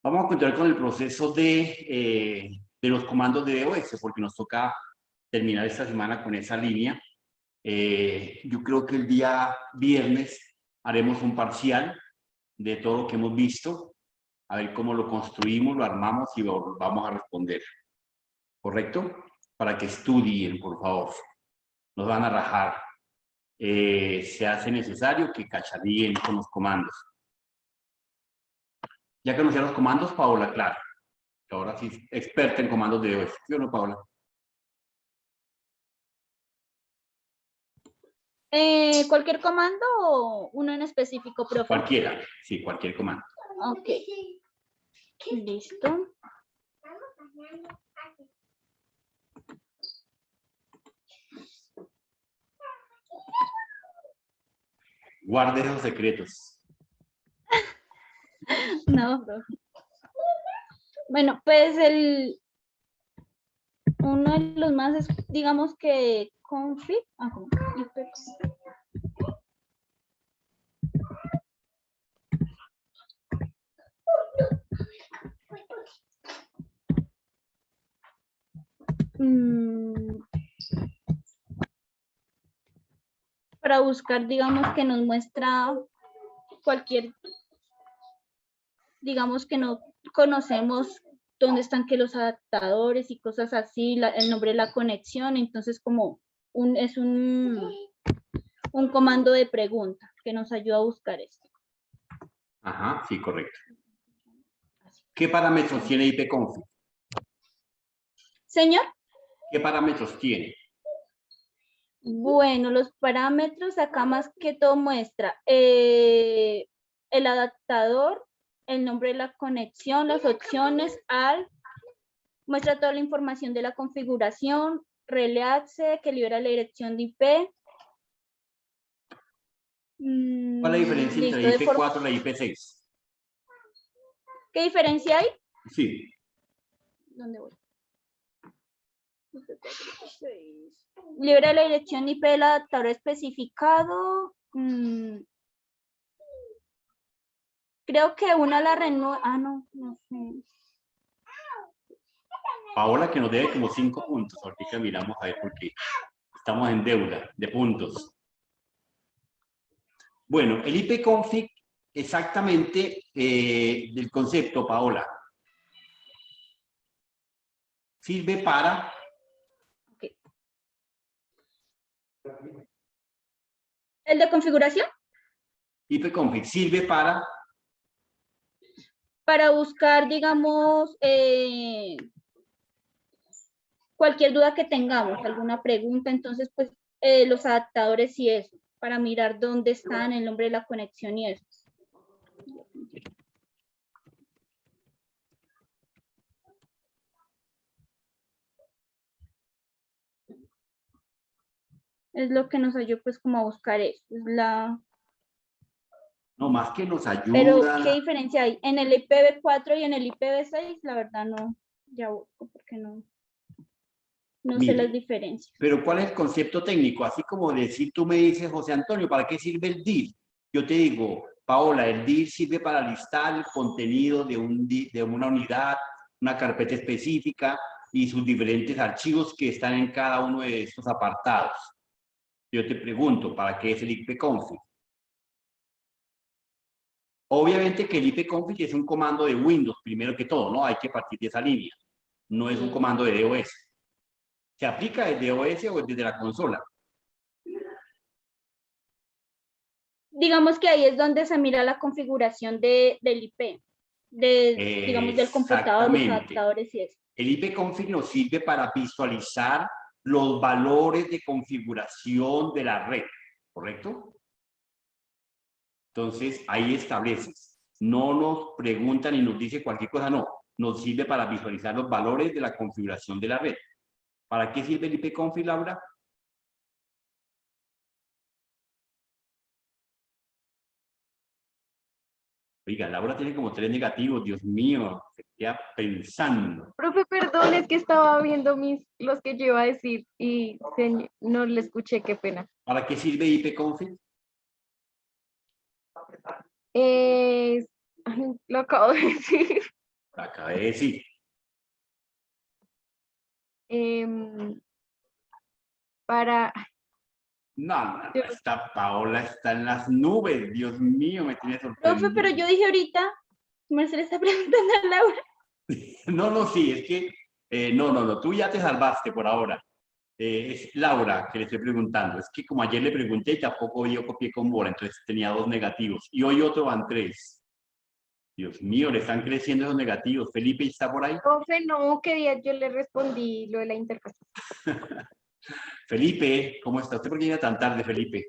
Vamos a continuar con el proceso de los comandos de DOS, porque nos toca terminar esta semana con esa línea. Yo creo que el día viernes haremos un parcial de todo lo que hemos visto, a ver cómo lo construimos, lo armamos y vamos a responder. ¿Correcto? Para que estudien, por favor. Nos van a rajar. Se hace necesario que cacharríen con los comandos. Ya conocían los comandos, Paola, claro. Ahora sí, experta en comandos de DOS. ¿Sí o no, Paola? ¿Cualquier comando o uno en específico, profe? Cualquiera, sí, cualquier comando. Ok. Listo. Guarde esos secretos. No, profe. Bueno, pues uno de los más es, digamos que config. Para buscar, digamos que nos muestra cualquier, digamos que no conocemos dónde están que los adaptadores y cosas así, el nombre de la conexión, entonces como es un comando de pregunta que nos ayuda a buscar esto. Ajá, sí, correcto. ¿Qué parámetros tiene ipconfig? Señor. ¿Qué parámetros tiene? Bueno, los parámetros acá más que todo muestra el adaptador, el nombre de la conexión, las opciones, muestra toda la información de la configuración, relay que libera la dirección de IP. ¿Cuál es la diferencia entre la IP4 y la IP6? ¿Qué diferencia hay? Sí. ¿Dónde voy? Libera la dirección IP del adaptador especificado. Creo que una la renueva. No sé. Paola, que nos debe como 5 puntos. Ahorita miramos a ver por qué. Estamos en deuda de puntos. Bueno, el ipconfig, exactamente del concepto, Paola, sirve para... Okay. ¿El de configuración? ipconfig sirve para... Para buscar, digamos, cualquier duda que tengamos, alguna pregunta, entonces, pues, los adaptadores y eso, para mirar dónde están, el nombre de la conexión y eso. Es lo que nos ayuda, pues, como a buscar eso. Es No, más que nos ayuda... Pero, ¿qué diferencia hay? En el IPv4 y en el IPv6, la verdad no, ya busco, porque no sé las diferencias. Pero ¿cuál es el concepto técnico? Así como decir, tú me dices, José Antonio, ¿para qué sirve el dir? Yo te digo, Paola, el dir sirve para listar el contenido de una unidad, una carpeta específica y sus diferentes archivos que están en cada uno de estos apartados. Yo te pregunto, ¿para qué es el ipconfig? Obviamente que el ipconfig es un comando de Windows, primero que todo, ¿no? Hay que partir de esa línea. No es un comando de DOS. ¿Se aplica desde OS o desde la consola? Digamos que ahí es donde se mira la configuración del IP, digamos, del computador, los adaptadores y eso. El ipconfig nos sirve para visualizar los valores de configuración de la red, ¿correcto? Entonces, ahí estableces. No nos preguntan y nos dice cualquier cosa, no. Nos sirve para visualizar los valores de la configuración de la red. ¿Para qué sirve el ipconfig, Laura? Oiga, Laura tiene como 3 negativos, Dios mío, se queda pensando. Profe, perdón, es que estaba viendo los que yo iba a decir y no le escuché, qué pena. ¿Para qué sirve ipconfig? Lo acabo de decir. Acabé de decir. Para, No, yo- esta Paola está en las nubes. Dios mío, me tiene Profe, sorprendido. pero yo dije ahorita, Mercedes le está preguntando a Laura. No, sí, es que, no, tú ya te salvaste por ahora. Es Laura que le estoy preguntando. Es que como ayer le pregunté y tampoco yo copié con bola, entonces tenía 2 negativos. Y hoy otro van 3. Dios mío, le están creciendo esos negativos. Felipe está por ahí. profe, no, que día yo le respondí lo de la interfaz. Felipe, ¿cómo está? ¿Usted por qué llega tan tarde, Felipe?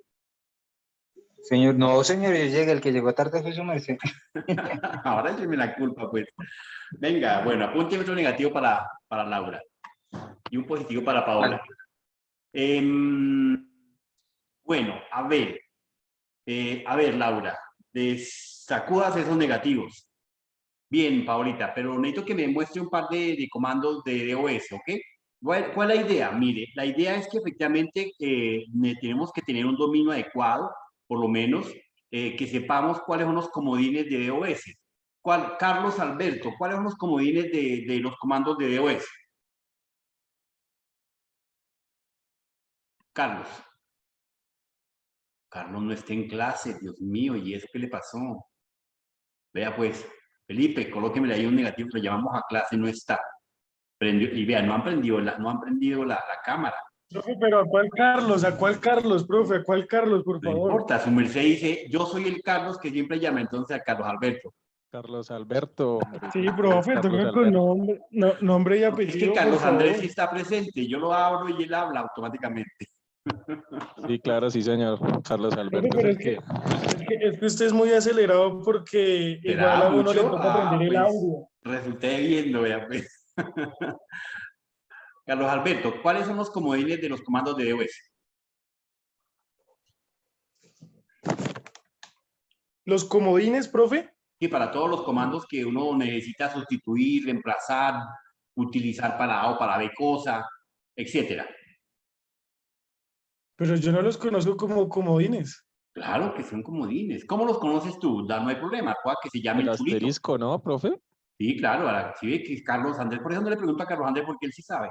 Señor, no, señor, yo llegué, el que llegó tarde fue su merced. Ahora écheme la culpa, pues. Venga, bueno, apunte otro negativo para Laura y un positivo para Paola. Bueno, a ver, Laura, sacudas esos negativos. Bien, Paolita, pero necesito que me muestre un par de comandos de DOS, ¿ok? ¿Cuál es la idea? Mire, la idea es que efectivamente tenemos que tener un dominio adecuado, por lo menos, que sepamos cuáles son los comodines de DOS. Carlos Alberto, ¿cuáles son los comodines de los comandos de DOS? Carlos. Carlos no está en clase, Dios mío, ¿y eso qué le pasó? Vea pues, Felipe, colóquemele ahí un negativo, lo llamamos a clase, no está. Y vea, no han prendido la cámara. Profe, pero ¿a cuál Carlos? ¿A cuál Carlos, profe? ¿A cuál Carlos, por No favor? importa, su merced dice, yo soy el Carlos que siempre llama, entonces a Carlos Alberto. Carlos Alberto. Sí, profe, Carlos toca con Alberto. nombre, nombre y Es apellido, que por Carlos Andrés favor. sí está presente, yo lo abro y él habla automáticamente. Sí, claro, sí, señor. Carlos Profe, Alberto es pero el que. es que usted es muy acelerado porque igual ¿Será a uno le mucho? toca aprender el Pues audio. resulté viendo, vea pues. Carlos Alberto, ¿cuáles son los comodines de los comandos de DOS? Los comodines, profe. Que para todos los comandos que uno necesita sustituir, reemplazar, utilizar para A o para B cosa, etcétera. Pero yo no los conozco como comodines. Claro que son comodines. ¿Cómo los conoces tú? No hay problema. Pueda que se llame El el chulito. asterisco, ¿no, profe? Sí, claro. Ahora, sí ve que es Carlos Andrés. Por eso no le pregunto a Carlos Andrés porque él sí sabe.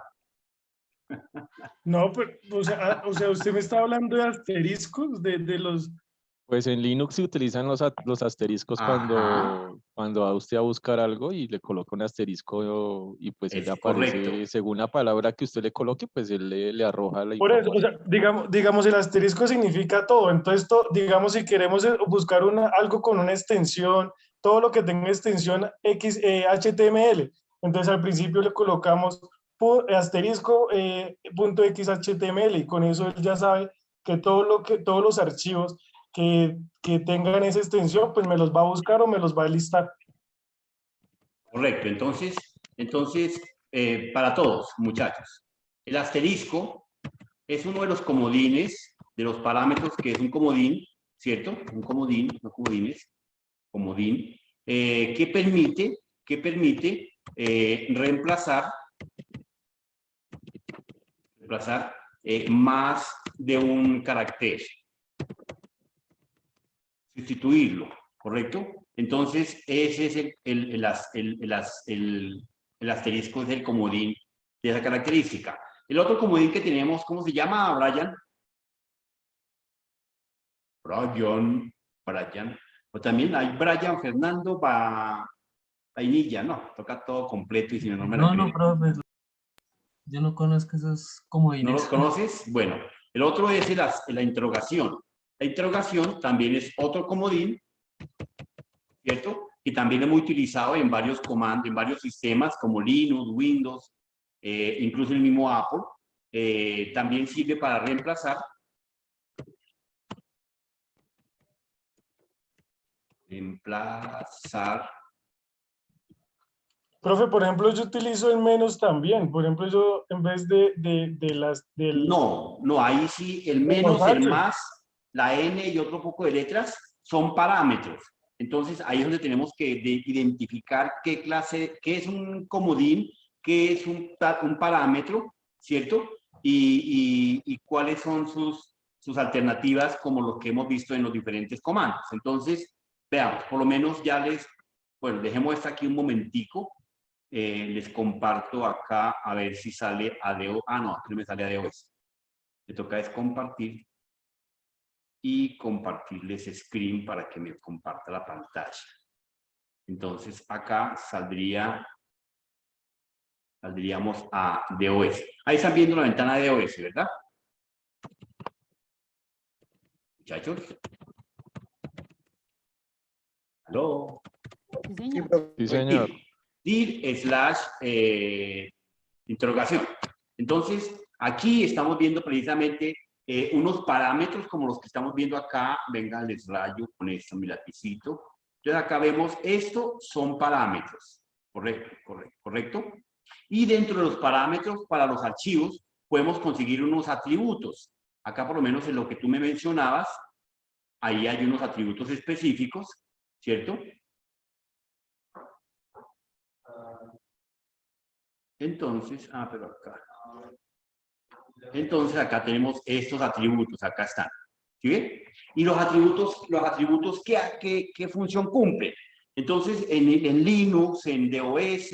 No, pero, o sea, usted me está hablando de asteriscos, de los... Pues en Linux se utilizan los asteriscos Ajá. cuando va usted a buscar algo y le coloca un asterisco y pues él Es le aparece, correcto. según la palabra que usted le coloque, pues él le arroja la Por eso, o información. sea, digamos, el asterisco significa todo. Entonces, digamos, si queremos buscar algo con una extensión, todo lo que tenga extensión HTML, entonces al principio le colocamos asterisco punto .xhtml y con eso él ya sabe que todos los archivos que tengan esa extensión, pues me los va a buscar o me los va a listar. Correcto. Entonces, para todos, muchachos, el asterisco es uno de los comodines, de los parámetros que es un comodín, ¿cierto? Un comodín, no comodines, comodín, que permite reemplazar más de un carácter, sustituirlo, ¿correcto? Entonces, ese es el asterisco, es el comodín de esa característica. El otro comodín que tenemos, ¿cómo se llama, Brian? Brian. O también hay Brian Fernando Vainilla, no, toca todo completo y si no, no me la No, creo. profe, yo no conozco esos ¿No los comodines. conoces? Bueno, el otro es la interrogación. La interrogación también es otro comodín, ¿cierto? Y también es muy utilizado en varios comandos, en varios sistemas como Linux, Windows, incluso el mismo Apple. También sirve para reemplazar. Profe, por ejemplo, yo utilizo el menos también. Por ejemplo, yo en vez del... No, ahí sí, el de los menos, el H. más, la N y otro poco de letras son parámetros. Entonces, ahí es donde tenemos que identificar qué es un comodín, qué es un parámetro, ¿cierto? Y cuáles son sus alternativas, como lo que hemos visto en los diferentes comandos. Entonces, veamos, por lo menos bueno, dejemos esto aquí un momentico les comparto acá a ver si sale ADO. Ah, no, aquí no me sale ADOS. Me toca es compartir y compartirles screen para que me comparta la pantalla. Entonces acá saldríamos a DOS. Ahí están viendo la ventana de DOS, ¿verdad? Muchachos. ¿Aló? Sí, señor. dir interrogación. Entonces, aquí estamos viendo precisamente unos parámetros como los que estamos viendo acá. Venga, les rayo con esto, mi lapicito. Entonces, acá vemos, esto son parámetros. Correcto. Y dentro de los parámetros, para los archivos, podemos conseguir unos atributos. Acá, por lo menos, en lo que tú me mencionabas, ahí hay unos atributos específicos, ¿cierto? Entonces, pero acá. Entonces, acá tenemos estos atributos, acá están. ¿Sí ven? Y los atributos ¿qué función cumplen? Entonces, en Linux, en DOS,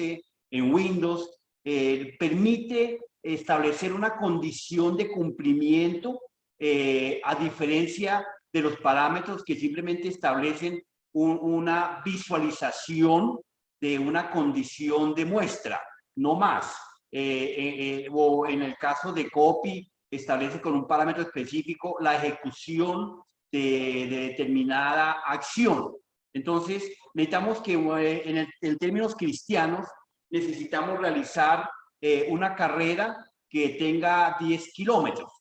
en Windows, permite establecer una condición de cumplimiento a diferencia de los parámetros que simplemente establecen una visualización de una condición de muestra, no más. O en el caso de copy, establece con un parámetro específico la ejecución de determinada acción. Entonces, necesitamos que en términos cristianos, necesitamos realizar una carrera que tenga 10 kilómetros.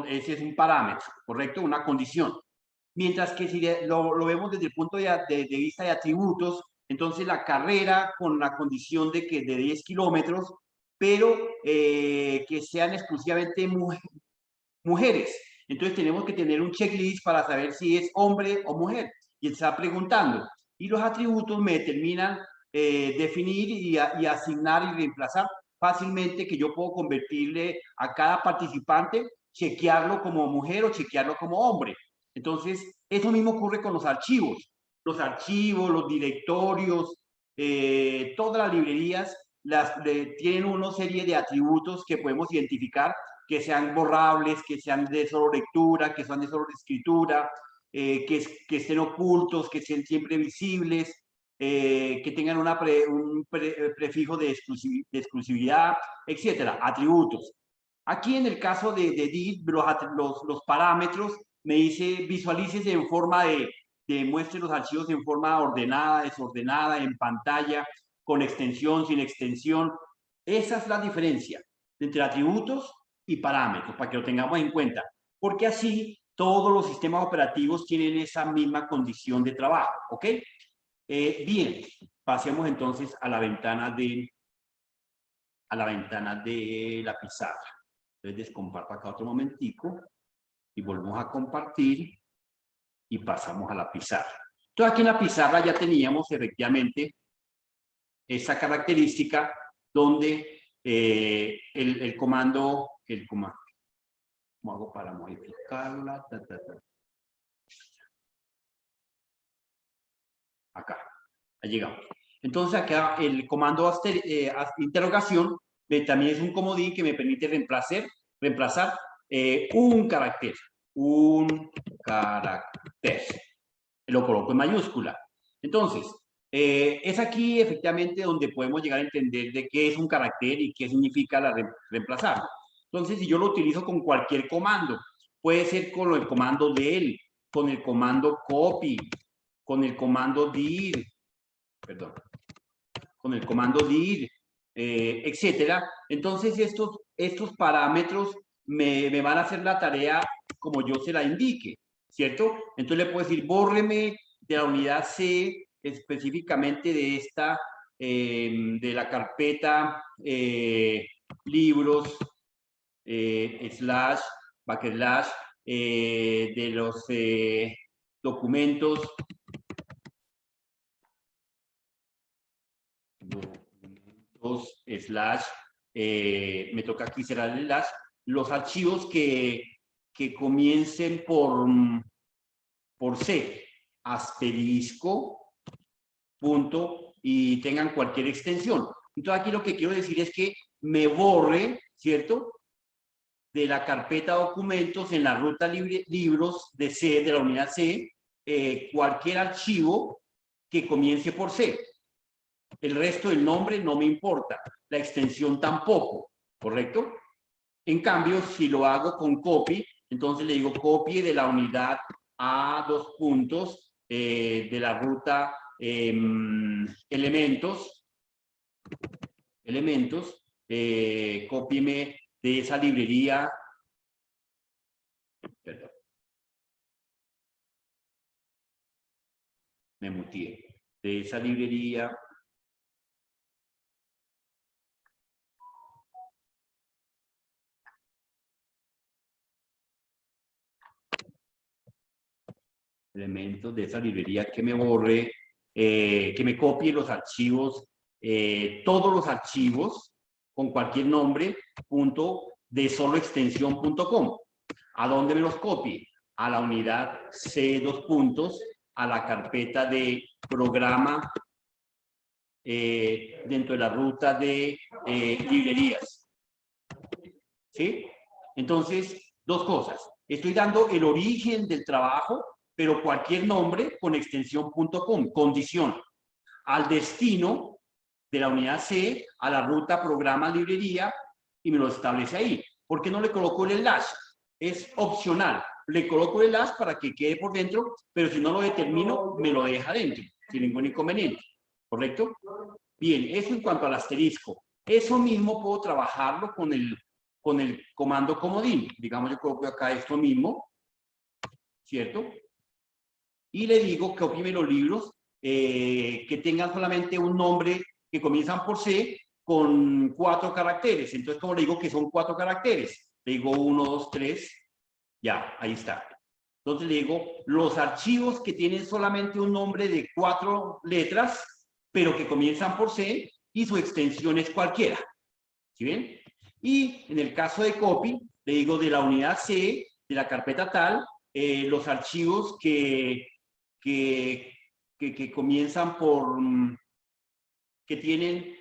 Ese es un parámetro, ¿correcto? Una condición. Mientras que si lo vemos desde el punto de vista de atributos, entonces la carrera con la condición de 10 kilómetros, pero que sean exclusivamente mujeres. Entonces tenemos que tener un checklist para saber si es hombre o mujer. Y está preguntando. Y los atributos me determinan definir y asignar y reemplazar fácilmente, que yo puedo convertirle a cada participante, chequearlo como mujer o chequearlo como hombre. Entonces, eso mismo ocurre con los archivos. Los archivos, los directorios, todas las librerías tienen una serie de atributos que podemos identificar, que sean borrables, que sean de solo lectura, que sean de solo escritura, que estén ocultos, que estén siempre visibles, que tengan un prefijo de exclusividad, etcétera, atributos. Aquí en el caso de dir, los parámetros me dice visualícese en forma de muestre los archivos en forma ordenada, desordenada, en pantalla, con extensión, sin extensión. Esa es la diferencia entre atributos y parámetros, para que lo tengamos en cuenta, porque así todos los sistemas operativos tienen esa misma condición de trabajo, ¿ok? Bien, pasemos entonces a la ventana de la pizarra. Entonces descomparto acá otro momentico y volvemos a compartir y pasamos a la pizarra. Entonces aquí en la pizarra ya teníamos efectivamente esa característica donde el comando, ¿cómo hago para modificarla? Acá, ahí llegamos. Entonces acá el comando interrogación también es un comodín que me permite reemplazar un carácter. Lo coloco en mayúscula. Entonces, es aquí efectivamente donde podemos llegar a entender de qué es un carácter y qué significa reemplazar. Entonces, si yo lo utilizo con cualquier comando, puede ser con el comando del, con el comando copy, con el comando dir, con el comando dir, etcétera. Entonces, estos parámetros me van a hacer la tarea como yo se la indique, ¿cierto? Entonces le puedo decir, bórreme de la unidad C, específicamente de esta, de la carpeta libros, /, de los documentos, / me toca aquí cerrar el / los archivos que comiencen por C, asterisco, punto, y tengan cualquier extensión. Entonces aquí lo que quiero decir es que me borre, ¿cierto?, de la carpeta documentos en la ruta libros de C, de la unidad C, cualquier archivo que comience por C. El resto del nombre no me importa, la extensión tampoco, ¿correcto? En cambio, si lo hago con copy, entonces le digo copie de la unidad A, dos puntos, de la ruta elementos, cópieme de esa librería, perdón, me muteé, de esa librería elementos de esa librería que me borre, que me copie los archivos, todos los archivos con cualquier nombre, punto de solo extensión.com. ¿A dónde me los copie? A la unidad C, dos puntos, a la carpeta de programa dentro de la ruta de librerías. ¿Sí? Entonces, dos cosas. Estoy dando el origen del trabajo, pero cualquier nombre con extensión.com, condición. Al destino de la unidad C, a la ruta programa librería, y me lo establece ahí. ¿Por qué no le coloco el slash? Es opcional. Le coloco el slash para que quede por dentro, pero si no lo determino, me lo deja dentro, sin ningún inconveniente. ¿Correcto? Bien, eso en cuanto al asterisco. Eso mismo puedo trabajarlo con el comando comodín. Digamos, yo coloco acá esto mismo, ¿cierto? Y le digo que copie los libros que tengan solamente un nombre que comienzan por C con 4 caracteres. Entonces, como le digo que son 4 caracteres, le digo 1, 2, 3, ya, ahí está. Entonces le digo, los archivos que tienen solamente un nombre de 4 letras, pero que comienzan por C y su extensión es cualquiera. ¿Sí ven? Y en el caso de copy, le digo de la unidad C, de la carpeta tal, los archivos que comienzan por, que tienen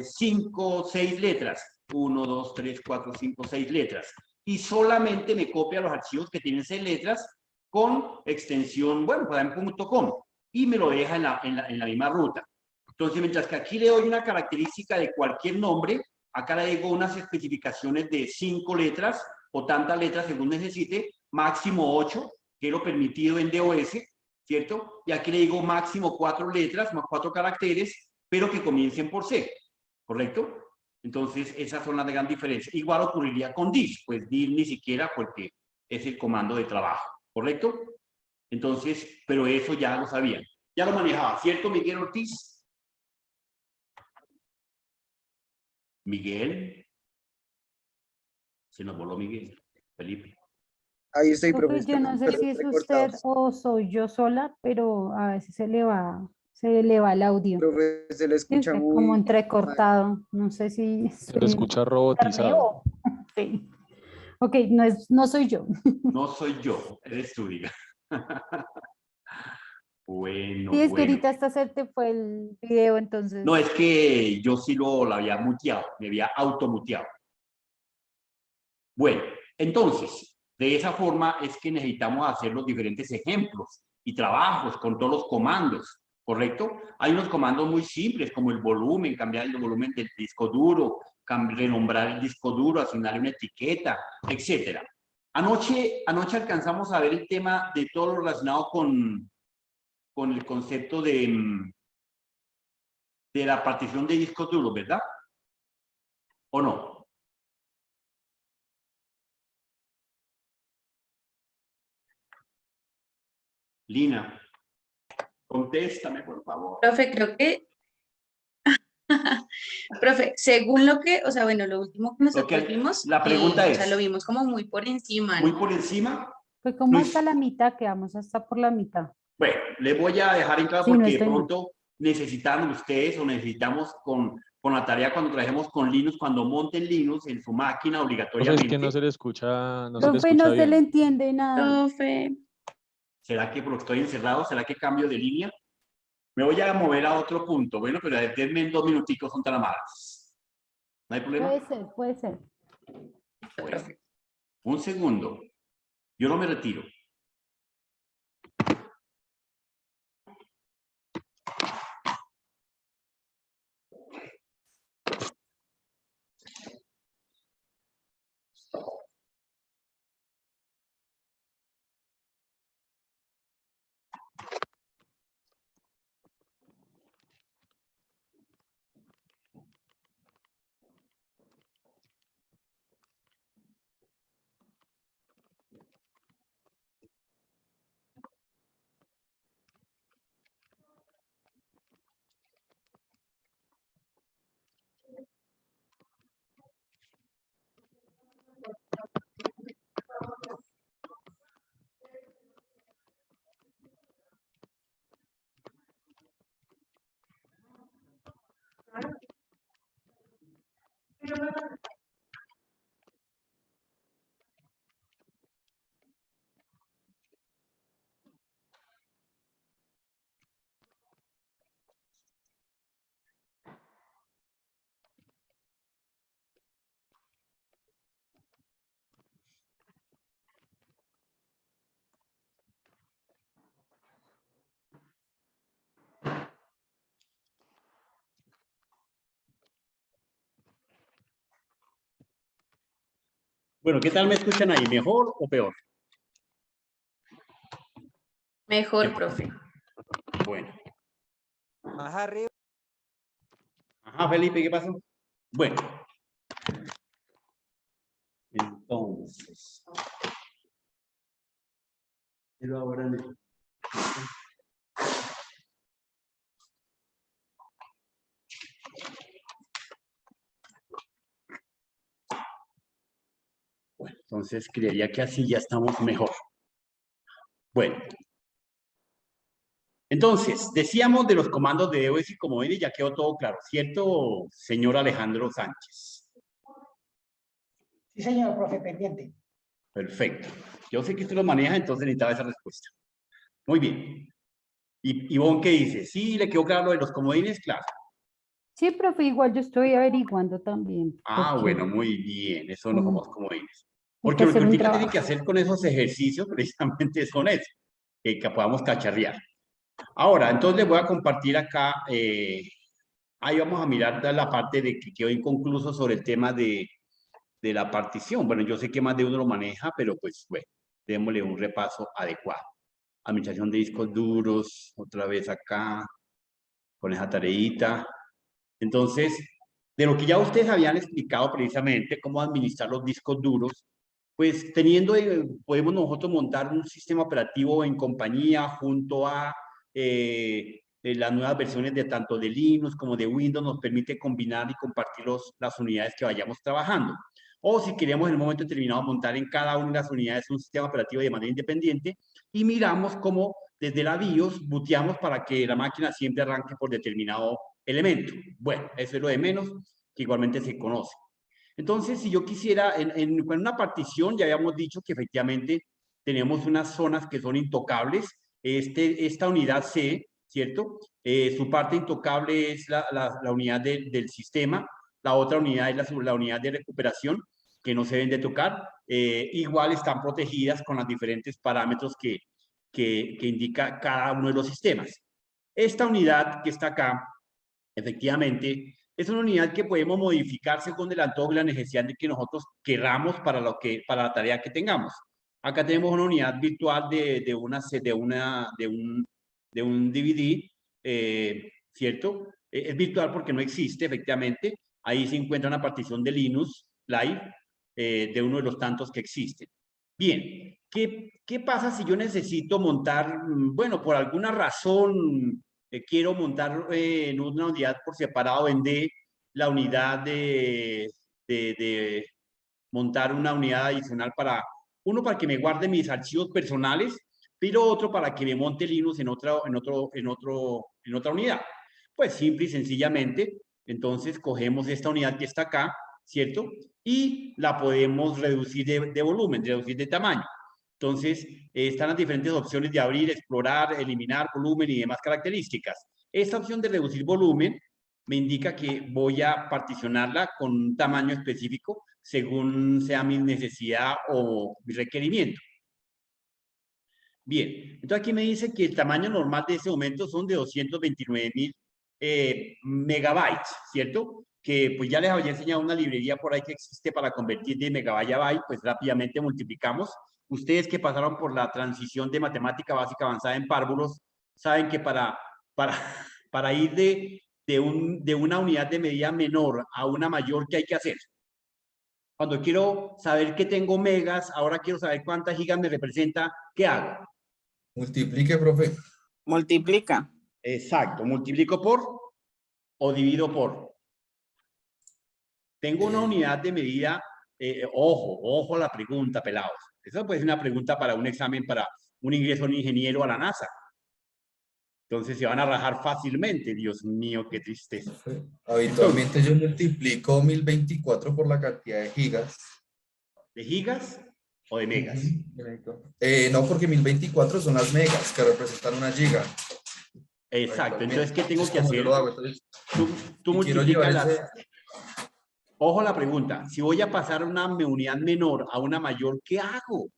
5, 6 letras. 1, 2, 3, 4, 5, 6 letras. Y solamente me copia los archivos que tienen 6 letras con extensión, bueno, pues en .com. Y me lo deja en la misma ruta. Entonces, mientras que aquí le doy una característica de cualquier nombre, acá le digo unas especificaciones de 5 letras o tantas letras según necesite, máximo 8, que es lo permitido en DOS, ¿cierto? Y aquí le digo máximo 4 letras, más 4 caracteres, pero que comiencen por C, ¿correcto? Entonces, esas son las gran diferencias. Igual ocurriría con dir, pues dir ni siquiera porque es el comando de trabajo, ¿correcto? Entonces, pero eso ya lo sabían. Ya lo manejaba, ¿cierto, Miguel Ortiz? Miguel. Se nos voló Miguel. Felipe. Ahí estoy, Profe, profesor. yo no sé si es usted o soy yo sola, pero a veces se le va el audio. Profe, se le Sí, escucha está muy como mal. entrecortado. No sé si Se lo escucha robotizado. Sí. Ok, no soy yo. No soy yo, eres tú, diga. Bueno, Sí, es que bueno. ahorita hasta hacerte fue el video, entonces. No, es que yo sí lo había muteado, me había automuteado. Bueno, entonces, de esa forma es que necesitamos hacer los diferentes ejemplos y trabajos con todos los comandos, ¿correcto? Hay unos comandos muy simples como el volumen, cambiar el volumen del disco duro, renombrar el disco duro, asignarle una etiqueta, etcétera. Anoche alcanzamos a ver el tema de todo lo relacionado con el concepto de la partición de discos duros, ¿verdad? ¿O no? Lina, contéstame, por favor. Profe, creo que, profe, según lo que, o sea, bueno, lo último que nosotros vimos, la pregunta o sea, es, lo vimos como muy por encima, muy ¿no? por encima. Pues como Luis. hasta la mitad, quedamos hasta por la mitad. Bueno, les voy a dejar en claro Sí, no porque de estoy mal. pronto necesitan ustedes o necesitamos con la tarea cuando trabajemos con Linux, cuando monten Linux en su máquina Profe, obligatoriamente. es que no se le escucha, no se le Profe, escucha no se le bien. entiende nada. Profe, ¿Será que porque estoy encerrado? ¿Será que cambio de línea? Me voy a mover a otro punto. Bueno, pero denme en 2 minuticos, son tan amables. ¿No hay problema? Puede ser, puede ser. Bueno, un segundo. Yo no me retiro. Bueno, ¿qué tal me escuchan ahí? ¿Mejor o peor? Mejor, profe. Bueno. Más arriba. Ajá, Felipe, ¿qué pasó? Bueno. Entonces. Pero ahora bueno, entonces creería que así ya estamos mejor. Bueno. Entonces, decíamos de los comandos de DOS y comodines, ya quedó todo claro, ¿cierto, señor Alejandro Sánchez? Sí, señor, profe, pendiente. Perfecto. Yo sé que usted lo maneja, entonces necesitaba esa respuesta. Muy bien. ¿Y Ivonne qué dice? ¿Sí le quedó claro lo de los comodines? Claro. Sí, profe, igual yo estoy averiguando también. Ah, porque bueno, muy bien. Eso no somos comodines. hay Porque que lo que hacer un ahorita tiene que trabajo. hacer con esos ejercicios precisamente son eso, que podamos cacharrear. Ahora, entonces les voy a compartir acá, ahí vamos a mirar la parte de que quedó inconcluso sobre el tema de la partición. Bueno, yo sé que más de uno lo maneja, pero pues bueno, démosle un repaso adecuado. Administración de discos duros, otra vez acá, con esa tareita. Entonces, de lo que ya ustedes habían explicado precisamente, cómo administrar los discos duros, pues teniendo, podemos nosotros montar un sistema operativo en compañía junto a las nuevas versiones de tanto de Linux como de Windows, nos permite combinar y compartir las unidades que vayamos trabajando. O si queremos en un momento determinado montar en cada una de las unidades un sistema operativo de manera independiente y miramos cómo desde la BIOS booteamos para que la máquina siempre arranque por determinado elemento. Bueno, eso es lo de menos, que igualmente se conoce. Entonces, si yo quisiera, en una partición ya habíamos dicho que efectivamente tenemos unas zonas que son intocables. Esta unidad C, ¿cierto? Su parte intocable es la unidad del sistema. La otra unidad es la unidad de recuperación, que no se deben de tocar. Igual están protegidas con los diferentes parámetros que indica cada uno de los sistemas. Esta unidad que está acá, efectivamente, es una unidad que podemos modificar según el antojo y la necesidad de que nosotros queramos para la tarea que tengamos. Acá tenemos una unidad virtual de un DVD, ¿cierto? Es virtual porque no existe, efectivamente. Ahí se encuentra una partición de Linux Live, de uno de los tantos que existen. Bien, ¿qué pasa si yo necesito montar, bueno, por alguna razón quiero montar en una unidad por separado, vender la unidad de montar una unidad adicional para que me guarde mis archivos personales, pero otro para que me monte Linux en otra unidad? Pues simple y sencillamente, entonces cogemos esta unidad que está acá, ¿cierto? Y la podemos reducir de volumen, reducir de tamaño. Entonces, están las diferentes opciones de abrir, explorar, eliminar volumen y demás características. Esta opción de reducir volumen me indica que voy a particionarla con un tamaño específico según sea mi necesidad o mi requerimiento. Bien, entonces aquí me dice que el tamaño normal de ese momento son de 229.000 megabytes, ¿cierto? Que pues ya les había enseñado una librería por ahí que existe para convertir de megabyte a byte, pues rápidamente multiplicamos. Ustedes que pasaron por la transición de matemática básica avanzada en párvulos, saben que para ir de una unidad de medida menor a una mayor, ¿qué hay que hacer? Cuando quiero saber que tengo megas, ahora quiero saber cuántas gigas me representa, ¿qué hago? Multiplique, profe. Multiplica. Exacto, multiplico por o divido por. Tengo una unidad de medida, ojo a la pregunta, pelados. Esa puede ser una pregunta para un examen, para un ingreso de un ingeniero a la NASA. Entonces se van a rajar fácilmente. Dios mío, qué tristeza. Habitualmente yo multiplico 1024 por la cantidad de gigas. ¿De gigas o de megas? No, porque 1024 son las megas que representan una giga. Exacto. Entonces, ¿qué tengo que Como hacer? yo lo hago, entonces, Tú multiplicas las... ese... Ojo a la pregunta. Si voy a pasar una unidad menor a una mayor, ¿qué hago?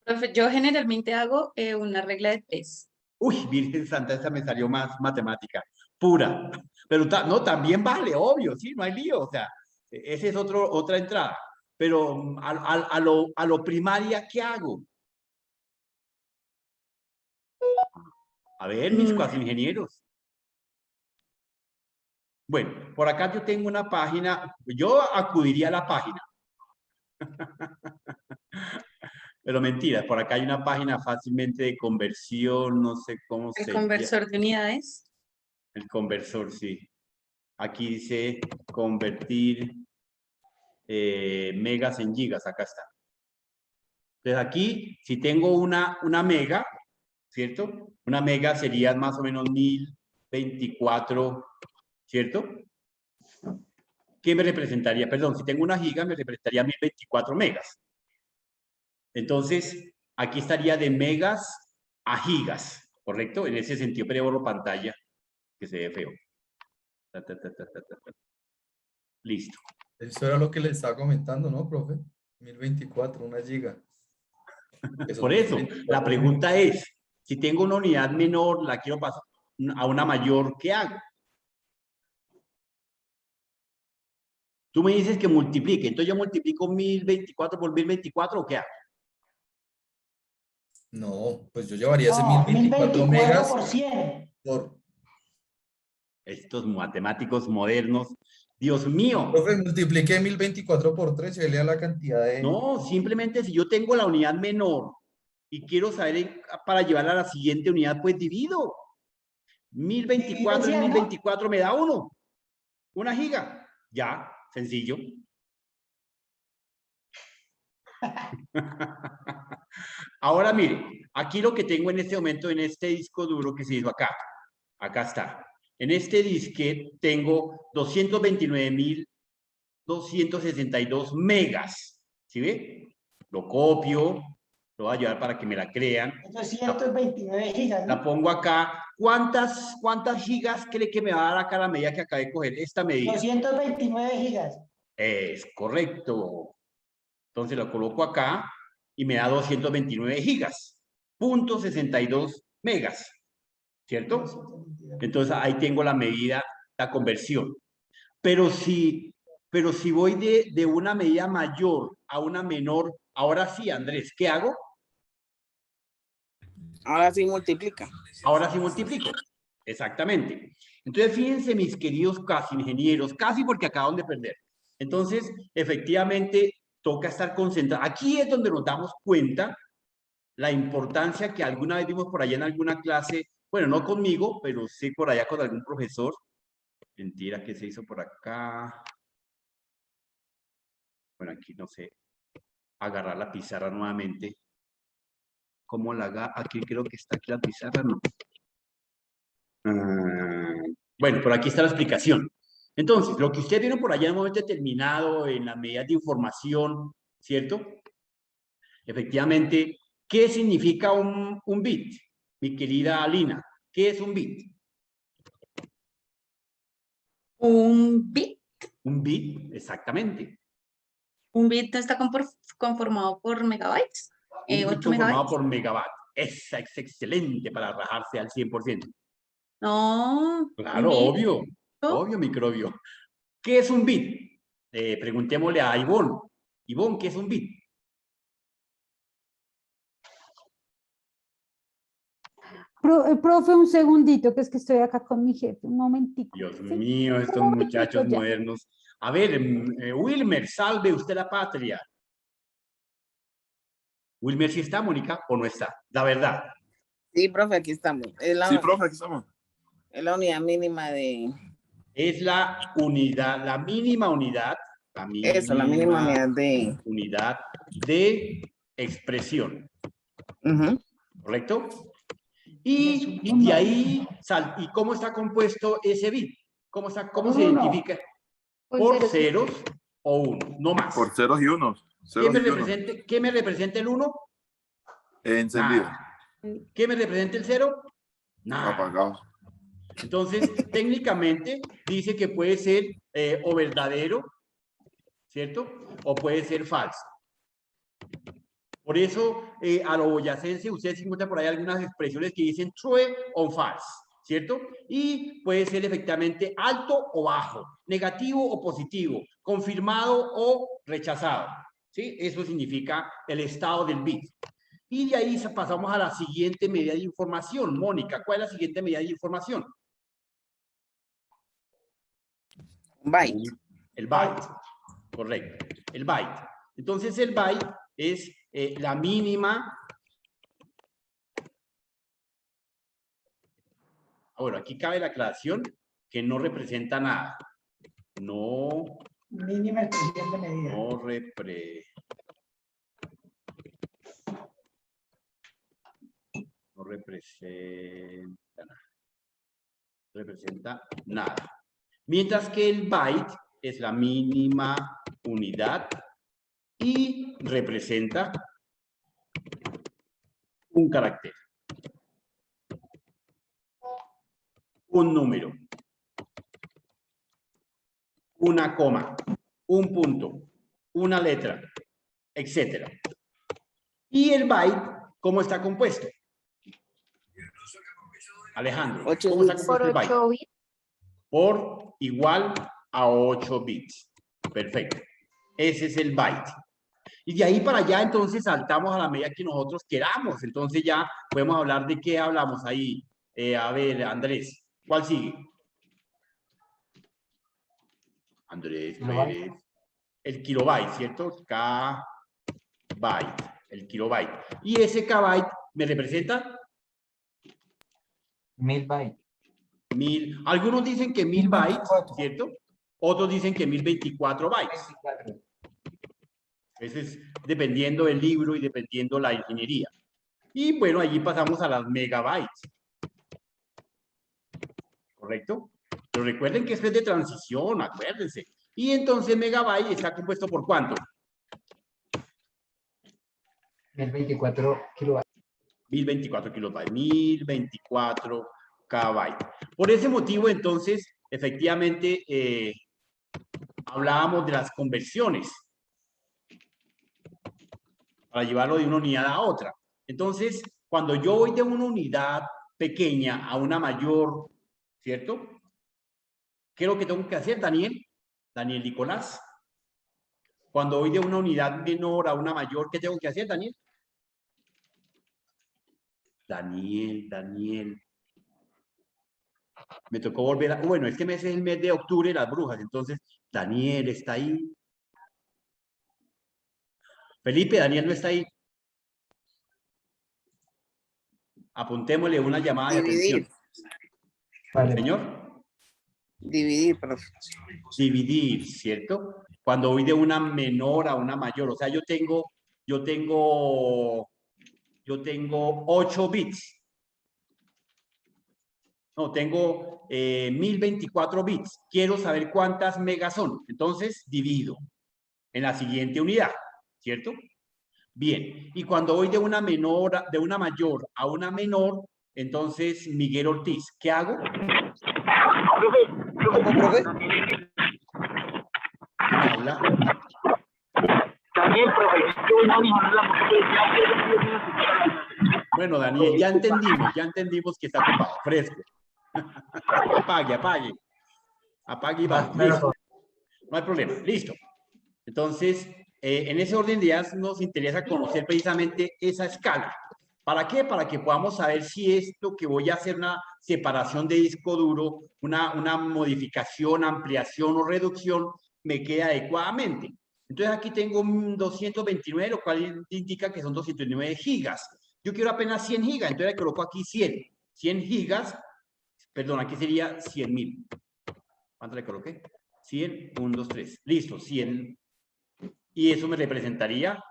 Profe, yo generalmente hago una regla de 3. Uy, Virgen Santa, esa me salió más matemática, pura. Pero no, también vale, obvio, sí, no hay lío. O sea, esa es otra entrada. Pero a lo primaria, ¿qué hago? A ver, mis cuasi ingenieros. Bueno, por acá yo tengo una página, yo acudiría a la página. Pero mentira, por acá hay una página fácilmente de conversión, no sé cómo se llama. ¿El conversor de unidades? El conversor, sí. Aquí dice convertir megas en gigas, acá está. Entonces aquí, si tengo una mega, ¿cierto? Una mega sería más o menos 1024, ¿cierto? ¿Qué me representaría? Perdón, si tengo una giga, me representaría 1024 megas. Entonces, aquí estaría de megas a gigas, ¿correcto? En ese sentido, pero borro pantalla, que se ve feo. Listo. Eso era lo que le estaba comentando, ¿no, profe? 1024, una giga. Por eso, la pregunta es, si tengo una unidad menor, la quiero pasar a una mayor, ¿qué hago? Tú me dices que multiplique, entonces yo multiplico 1024 por 1024, ¿o qué hago? No, pues yo llevaría ese No, 1024 megas por 100. por... Estos matemáticos modernos, Dios mío. Profe, multiplique 1024 por 3 y vea la cantidad de... No, simplemente si yo tengo la unidad menor y quiero saber para llevarla a la siguiente unidad, pues divido. 1024 y 1024 me da 1. Una giga. Ya, sencillo. Ahora mire, aquí lo que tengo en este momento en este disco duro que se hizo acá. Acá está. En este disquete tengo 229.262 megas. ¿Sí ve? Lo copio, lo voy a llevar para que me la crean. 229 gigas, ¿no? La pongo acá. ¿Cuántas gigas cree que me va a dar acá la medida que acabé de coger? Esta medida. 229 gigas. Es correcto. Entonces lo coloco acá y me da 229 gigas. .62 megas. ¿Cierto? Entonces ahí tengo la medida, la conversión. Pero si voy de una medida mayor a una menor, ahora sí, Andrés, ¿qué hago? Ahora sí multiplica. Ahora sí multiplico. Exactamente. Entonces, fíjense, mis queridos casi ingenieros, casi porque acaban de perder. Entonces, efectivamente, toca estar concentrado. Aquí es donde nos damos cuenta la importancia que alguna vez vimos por allá en alguna clase, bueno, no conmigo, pero sí por allá con algún profesor. Mentira, ¿qué se hizo por acá? Bueno, aquí no sé. Agarrar la pizarra nuevamente. ¿Cómo la haga? Aquí creo que está aquí la pizarra, ¿no? Bueno, por aquí está la explicación. Entonces, lo que ustedes vieron por allá en un momento determinado, en las medidas de información, ¿cierto? Efectivamente, ¿qué significa un bit? Mi querida Alina, ¿qué es un bit? Un bit. Un bit, exactamente. Un bit está conformado por megabytes. Un bit 8 conformado megabytes. por megabyte. Esa es excelente para rajarse al 100%. No. Claro, un bit. obvio. Obvio, microbio. ¿Qué es un bit? Preguntémosle a Ivonne. Ivonne, ¿qué es un bit? Profe, un segundito, que es que estoy acá con mi jefe. Un momentico. Dios ¿sí? mío, estos Un momentito muchachos ya. modernos. A ver, Wilmer, salve usted la patria. Wilmer, ¿sí está, Mónica, o no está? La verdad. Sí, profe, aquí estamos. Sí, profe, aquí estamos. Es la unidad mínima de... Es la unidad, la mínima unidad. Eso, la mínima unidad de... Unidad de expresión. ¿Correcto? Y de ahí, ¿y cómo está compuesto ese bit? ¿Cómo se identifica? Por ceros o unos, no más. Por ceros y unos. ¿Qué me representa el 1? Encendido. ¿Qué me representa el 0? Nada. Apagado. Entonces, técnicamente dice que puede ser o verdadero, ¿cierto? O puede ser falso. Por eso, a lo boyacense, ustedes encuentran por ahí algunas expresiones que dicen true o false, ¿cierto? Y puede ser efectivamente alto o bajo, negativo o positivo, confirmado o rechazado, ¿sí? Eso significa el estado del bit. Y de ahí pasamos a la siguiente medida de información. Mónica, ¿cuál es la siguiente medida de información? Un byte. El byte, correcto. El byte. Entonces, el byte es la mínima. Ahora, aquí cabe la aclaración que no representa nada. No. Mínima expresión de medida. No representa nada. Representa nada. Mientras que el byte es la mínima unidad y representa un carácter, un número, una coma, un punto, una letra, etc. ¿Y el byte cómo está compuesto? Alejandro, ¿cómo está compuesto el byte? 8 bits. Por igual a 8 bits. Perfecto. Ese es el byte. Y de ahí para allá, entonces, saltamos a la medida que nosotros queramos. Entonces ya podemos hablar de qué hablamos ahí. A ver, Andrés, ¿cuál sigue? Andrés Pérez. El kilobyte, ¿cierto? K-byte. El kilobyte. ¿Y ese K-byte me representa? 1000 bytes. Algunos dicen que 1000 bytes, ¿cierto? Otros dicen que 1024 bytes. 24. Eso es dependiendo del libro y dependiendo la ingeniería. Y bueno, allí pasamos a las megabytes. ¿Correcto? Pero recuerden que esto es de transición, acuérdense. Y entonces megabyte está compuesto por ¿cuánto? 1024 kilobytes. 1024 kilobytes. 1024 KB. Por ese motivo, entonces, efectivamente, hablábamos de las conversiones para llevarlo de una unidad a otra. Entonces, cuando yo voy de una unidad pequeña a una mayor, ¿cierto? ¿Qué es lo que tengo que hacer, Daniel? Daniel Nicolás. Cuando voy de una unidad menor a una mayor, ¿qué tengo que hacer, Daniel? Daniel. Me tocó volver a... Bueno, este mes es el mes de octubre, las brujas. Entonces, Daniel está ahí. Felipe, Daniel no está ahí. Apuntémosle una llamada de atención. Vale. Señor. Dividir, profe. Dividir, ¿cierto? Cuando voy de una menor a una mayor. O sea, yo tengo 8 bits. No, tengo 1024 bits. Quiero saber cuántas megas son. Entonces, divido en la siguiente unidad, ¿cierto? Bien. Y cuando voy de una mayor a una menor, entonces, Miguel Ortiz, ¿qué hago? ¿Cómo, profe? Habla. También, profe, Bueno, Daniel, ya entendimos que está ocupado, fresco. Apague. Apague y va. Listo. No hay problema, listo. Entonces, en ese orden de ideas nos interesa conocer precisamente esa escala. ¿Para qué? Para que podamos saber si esto que voy a hacer una separación de disco duro, una modificación, ampliación o reducción, me queda adecuadamente. Entonces aquí tengo 229, lo cual indica que son 209 gigas. Yo quiero apenas 100 gigas, entonces le coloco aquí 100. 100 gigas, perdón, aquí sería 100.000. ¿Cuánto le coloqué? 100, 1, 2, 3. Listo, 100. Y eso me representaría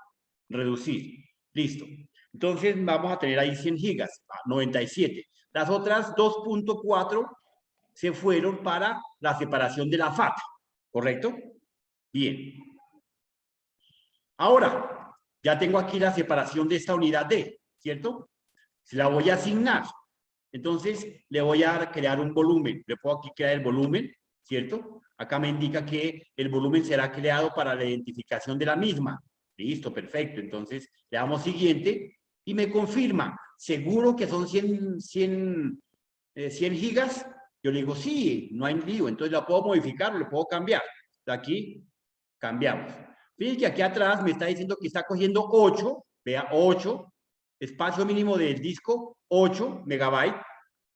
reducir. Listo. Entonces vamos a tener ahí 100 gigas, 97. Las otras 2.4 se fueron para la separación de la FAT, ¿correcto? Bien. Ahora, ya tengo aquí la separación de esta unidad D, ¿cierto? Se la voy a asignar. Entonces, le voy a crear un volumen. Le puedo aquí crear el volumen, ¿cierto? Acá me indica que el volumen será creado para la identificación de la misma. Listo, perfecto. Entonces, le damos siguiente y me confirma. ¿Seguro que son 100 gigas? Yo le digo, sí, no hay lío. Entonces, la puedo modificar, lo puedo cambiar. Aquí, cambiamos. Fíjense que aquí atrás me está diciendo que está cogiendo 8, vea, 8, espacio mínimo del disco, 8 megabytes.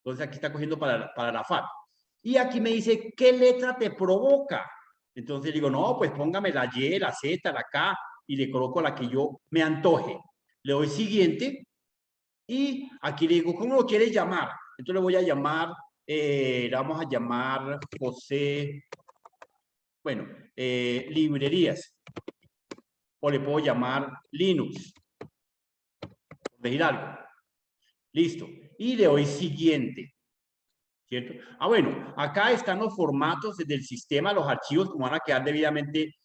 Entonces, aquí está cogiendo para la FAT. Y aquí me dice, ¿qué letra te provoca? Entonces digo, no, pues póngame la Y, la Z, la K, y le coloco la que yo me antoje. Le doy siguiente, y aquí le digo, ¿cómo lo quieres llamar? Entonces le voy a llamar, le vamos a llamar José, bueno, librerías. O le puedo llamar Linux, por decir algo. Listo. Y le doy siguiente. ¿Cierto? Bueno, acá están los formatos del sistema, los archivos como van a quedar debidamente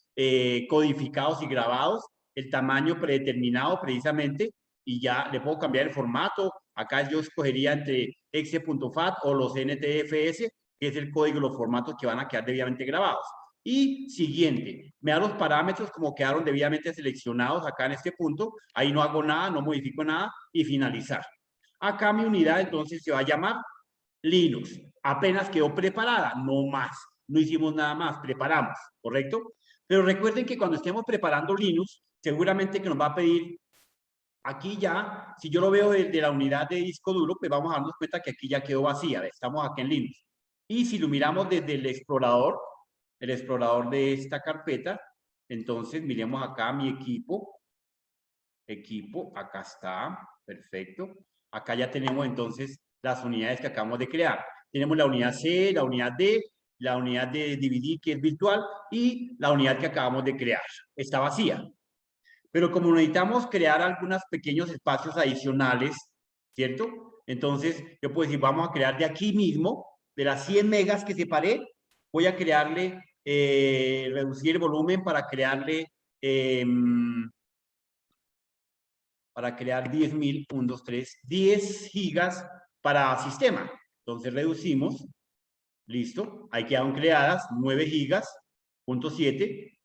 codificados y grabados, el tamaño predeterminado precisamente, y ya le puedo cambiar el formato. Acá yo escogería entre exe.fat o los NTFS, que es el código, los formatos que van a quedar debidamente grabados. Y siguiente, me da los parámetros como quedaron debidamente seleccionados acá en este punto, ahí no hago nada, no modifico nada, y finalizar. Acá mi unidad entonces se va a llamar Linux. Apenas quedó preparada, no más. No hicimos nada más, preparamos, ¿correcto? Pero recuerden que cuando estemos preparando Linux, seguramente que nos va a pedir, aquí ya, si yo lo veo desde la unidad de disco duro, pues vamos a darnos cuenta que aquí ya quedó vacía, estamos aquí en Linux. Y si lo miramos desde el explorador de esta carpeta, entonces miremos acá mi equipo, acá está, perfecto. Acá ya tenemos entonces las unidades que acabamos de crear. Tenemos la unidad C, la unidad D, la unidad de DVD que es virtual y la unidad que acabamos de crear. Está vacía. Pero como necesitamos crear algunos pequeños espacios adicionales, ¿cierto? Entonces yo puedo decir, vamos a crear de aquí mismo, de las 100 megas que separé, voy a crearle, reducir el volumen para crearle 10.000, 1, 2, 3, 10 gigas para sistema. Entonces reducimos, listo, ahí quedaron creadas 9 gigas, punto 7,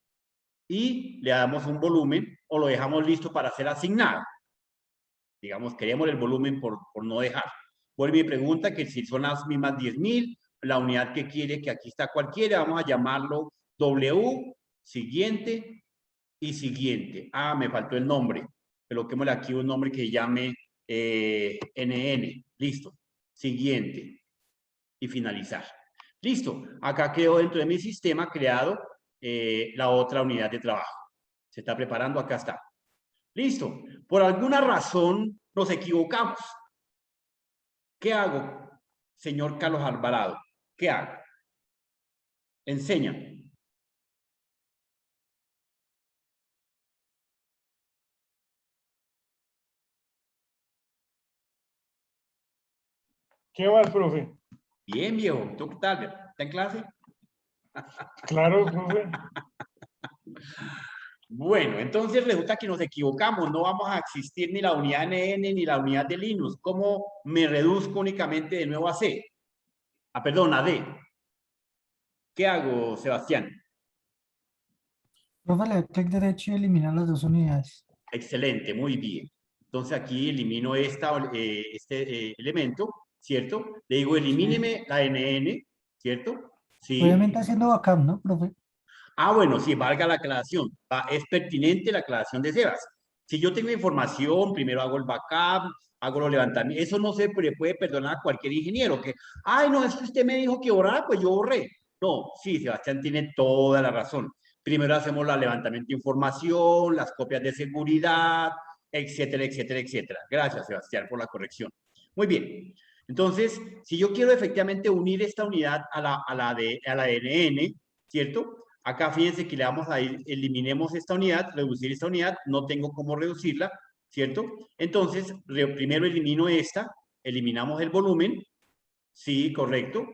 y le damos un volumen o lo dejamos listo para ser asignado. Digamos, queremos el volumen por no dejar. Vuelve y pregunta que si son las mismas 10.000, la unidad que quiere, que aquí está cualquiera, vamos a llamarlo W, siguiente y siguiente. Ah, me faltó el nombre. Coloquémosle aquí un nombre que llame NN. Listo. Siguiente. Y finalizar. Listo. Acá quedó dentro de mi sistema creado la otra unidad de trabajo. Se está preparando, acá está. Listo. Por alguna razón nos equivocamos. ¿Qué hago, señor Carlos Alvarado? ¿Qué hago? Enséñame. ¿Qué más, profe? Bien, viejo. ¿Tú qué tal? ¿Está en clase? Claro, profe. Bueno, entonces resulta que nos equivocamos. No vamos a existir ni la unidad NN ni la unidad de Linux. ¿Cómo me reduzco únicamente de nuevo a C? Perdón, a D. ¿Qué hago, Sebastián? Profe, le doy clic derecho y eliminar las dos unidades. Excelente, muy bien. Entonces aquí elimino este elemento, ¿cierto? Le digo, elimíneme la NN, ¿cierto? Sí. Obviamente haciendo backup, ¿no, profe? Ah, bueno, sí, valga la aclaración. Es pertinente la aclaración de Sebas. Si yo tengo información, primero hago el backup, hago los levantamientos. Eso no se le puede perdonar a cualquier ingeniero que, ay, no, es que usted me dijo que borrara, pues yo borré. No, sí, Sebastián tiene toda la razón. Primero hacemos el levantamiento de información, las copias de seguridad, etcétera, etcétera, etcétera. Gracias, Sebastián, por la corrección. Muy bien. Entonces, si yo quiero efectivamente unir esta unidad a la de NN, ¿cierto? Acá fíjense que le vamos a ir, eliminemos esta unidad, reducir esta unidad, no tengo cómo reducirla, ¿cierto? Entonces, primero elimino esta, eliminamos el volumen, sí, correcto,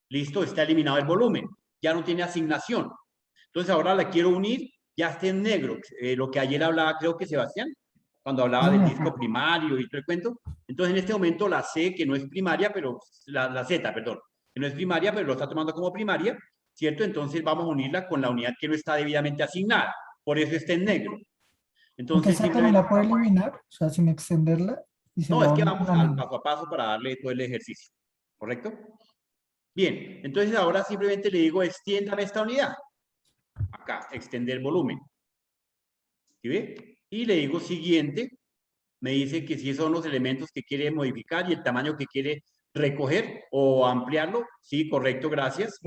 listo, está eliminado el volumen, ya no tiene asignación. Entonces ahora la quiero unir, ya está en negro, lo que ayer hablaba, creo que Sebastián, cuando hablaba del disco primario y todo el cuento. Entonces en este momento la C, que no es primaria, pero la Z, perdón, que no es primaria, pero lo está tomando como primaria, ¿cierto? Entonces vamos a unirla con la unidad que no está debidamente asignada. Por eso está en negro. Entonces, ¿Aunque no la puedo eliminar? O sea, sin extenderla. Y se no, la es que uno vamos con la al misma. paso a paso para darle todo el ejercicio. ¿Correcto? Bien, entonces ahora simplemente le digo, extiéndame esta unidad. Acá, extender volumen. ¿Sí ve? Y le digo siguiente. Me dice que si esos son los elementos que quiere modificar y el tamaño que quiere recoger o ampliarlo. Sí, correcto, gracias.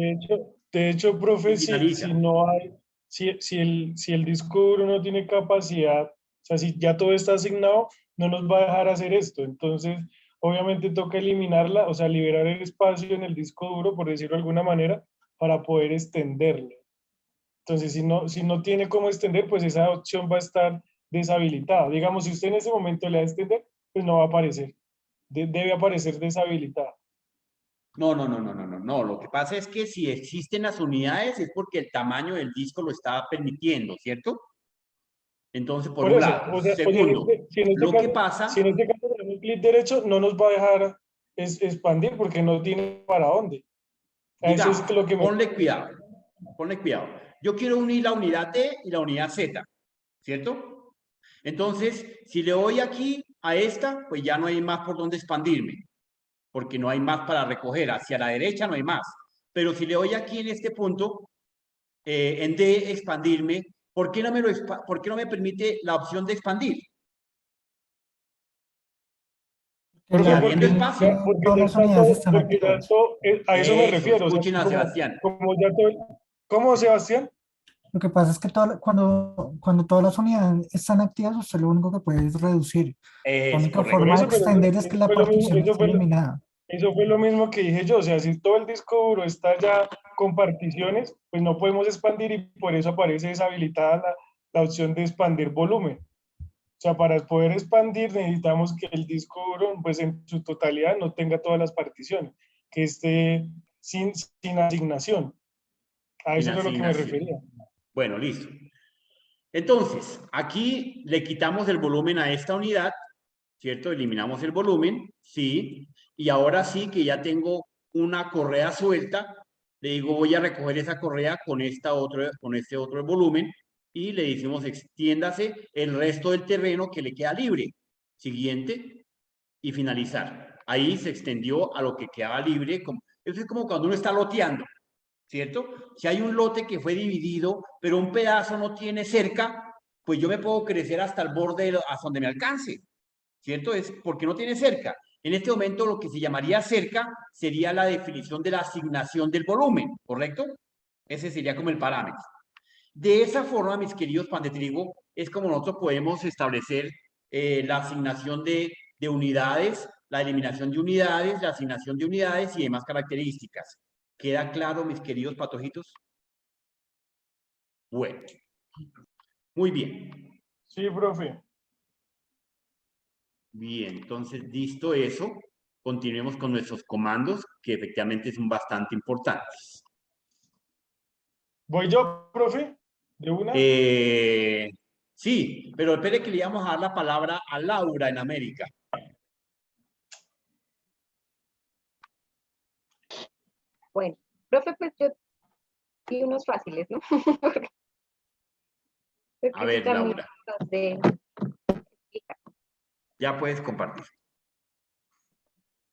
De hecho, profe, Y finaliza. si no hay, si el disco duro no tiene capacidad, o sea, si ya todo está asignado, no nos va a dejar hacer esto. Entonces, obviamente toca eliminarla, o sea, liberar el espacio en el disco duro, por decirlo de alguna manera, para poder extenderlo. Entonces, si no tiene cómo extender, pues esa opción va a estar deshabilitada. Digamos, si usted en ese momento le da a extender, pues no va a aparecer. Debe aparecer deshabilitada. No. Lo que pasa es que si existen las unidades es porque el tamaño del disco lo está permitiendo, ¿cierto? Entonces, por un Eso, lado. o sea, Segundo, lo que pasa... si en este caso tenemos un clic derecho, no nos va a dejar expandir porque no tiene para dónde. Eso es Digamos, lo que me... ponle cuidado. Yo quiero unir la unidad D y la unidad Z, ¿cierto? Entonces, si le doy aquí a esta, pues ya no hay más por dónde expandirme, porque no hay más para recoger. Hacia la derecha no hay más. Pero si le doy aquí en este punto, en D, expandirme, ¿por qué no me permite la opción de expandir? Porque, habiendo espacio. Todas las unidades están porque ya activas. todo, a eso me refiero. O sea, Escuchen a Sebastián. como ya todo, ¿cómo, Sebastián? Lo que pasa es que cuando todas las unidades están activas, usted lo único que puede es reducir. La única Correcto. forma de Por eso, pero extender es que la partición esté eliminada. Eso fue lo mismo que dije yo. O sea, si todo el disco duro está ya con particiones, pues no podemos expandir y por eso aparece deshabilitada la opción de expandir volumen. O sea, para poder expandir necesitamos que el disco duro, pues en su totalidad, no tenga todas las particiones, que esté sin asignación. A eso es a lo que me refería. Bueno, listo. Entonces, aquí le quitamos el volumen a esta unidad, ¿cierto? Eliminamos el volumen, sí. Y ahora sí que ya tengo una correa suelta, le digo voy a recoger esa correa con este otro volumen y le decimos extiéndase el resto del terreno que le queda libre. Siguiente y finalizar. Ahí se extendió a lo que quedaba libre. Eso es como cuando uno está loteando, ¿cierto? Si hay un lote que fue dividido, pero un pedazo no tiene cerca, pues yo me puedo crecer hasta el borde, hasta donde me alcance, ¿cierto? Es porque no tiene cerca. En este momento lo que se llamaría cerca sería la definición de la asignación del volumen, ¿correcto? Ese sería como el parámetro. De esa forma, mis queridos pan de trigo, es como nosotros podemos establecer la asignación de unidades, la eliminación de unidades, la asignación de unidades y demás características. ¿Queda claro, mis queridos patojitos? Bueno. Muy bien. Sí, profe. Bien, entonces, listo eso. Continuemos con nuestros comandos, que efectivamente son bastante importantes. ¿Voy yo, profe? ¿De una? Sí, pero espere que le íbamos a dar la palabra a Laura en América. Bueno, profe, pues yo y unos fáciles, ¿no? A ver, Están muy Laura, fáciles de explicar. ya puedes compartir.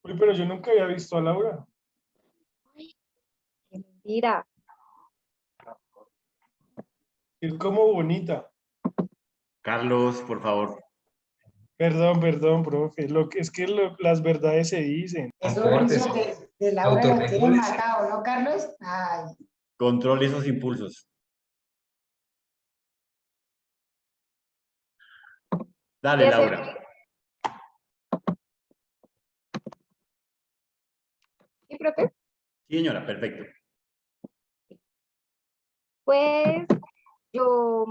Uy, pero yo nunca había visto a Laura. Qué mentira. Es como bonita. Carlos, por favor. Perdón, profe. Es que las verdades se dicen. Eso de Laura la tienen matado, ¿no, Carlos? Ay. Controle esos impulsos. Dale, ¿Qué Laura. hacer? ¿Sí, profe? Sí, señora, perfecto. Pues yo,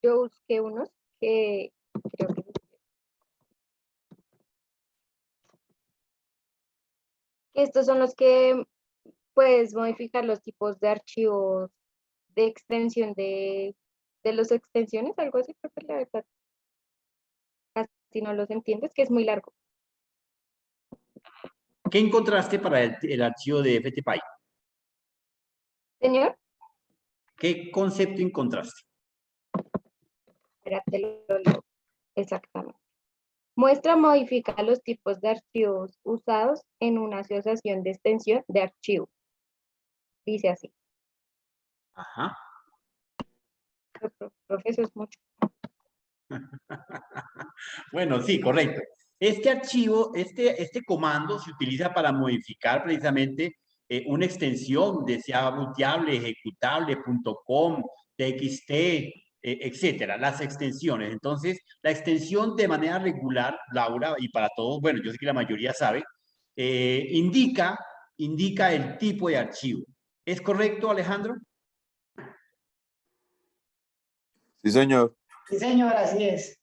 yo busqué unos que creo que estos son los que puedes modificar los tipos de archivos de extensión de las extensiones, algo así, creo que la verdad casi no los entiendes, que es muy largo. ¿Qué encontraste para el archivo de FTPy? Señor, ¿Qué concepto encontraste? espérate, lo leo. Exactamente. Muestra modifica los tipos de archivos usados en una asociación de extensión de archivo. Dice así. Ajá. Profe, eso es mucho. Bueno, sí, correcto. Este archivo, este comando se utiliza para modificar precisamente una extensión, sea bootable, ejecutable, .com, txt, etcétera, las extensiones. Entonces, la extensión de manera regular, Laura, y para todos, bueno, yo sé que la mayoría sabe, indica el tipo de archivo. ¿Es correcto, Alejandro? Sí, señor. Sí, señor, así es.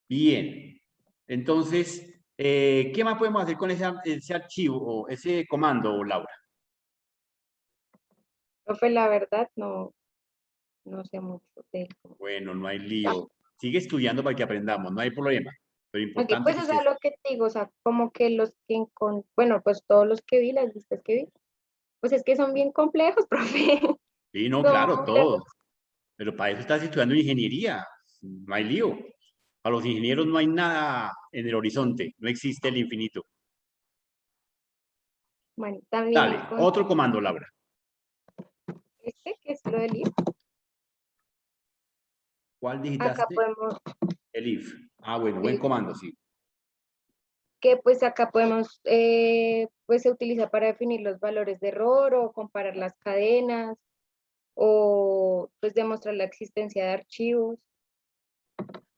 Bien. Entonces, ¿qué más podemos hacer con ese archivo o ese comando, Laura? Profe, la verdad no sé mucho de eso. Bueno, no hay lío. Sigue estudiando para que aprendamos, no hay problema. Pero Ok, importante pues que o sea, estés... lo que te digo, o sea, como que los que bueno, pues todos los que vi, las listas que vi, pues es que son bien complejos, profe. Sí, no, Son claro, muy todo. Pero para eso estás estudiando ingeniería. No hay lío. Para los ingenieros no hay nada en el horizonte. No existe el infinito. Bueno, también Dale, otro comando, Laura. este que es lo del if. ¿Cuál Acá digitaste? podemos, El if. Ah, bueno, buen comando, sí. que pues acá podemos, pues se utiliza para definir los valores de error o comparar las cadenas o pues demostrar la existencia de archivos.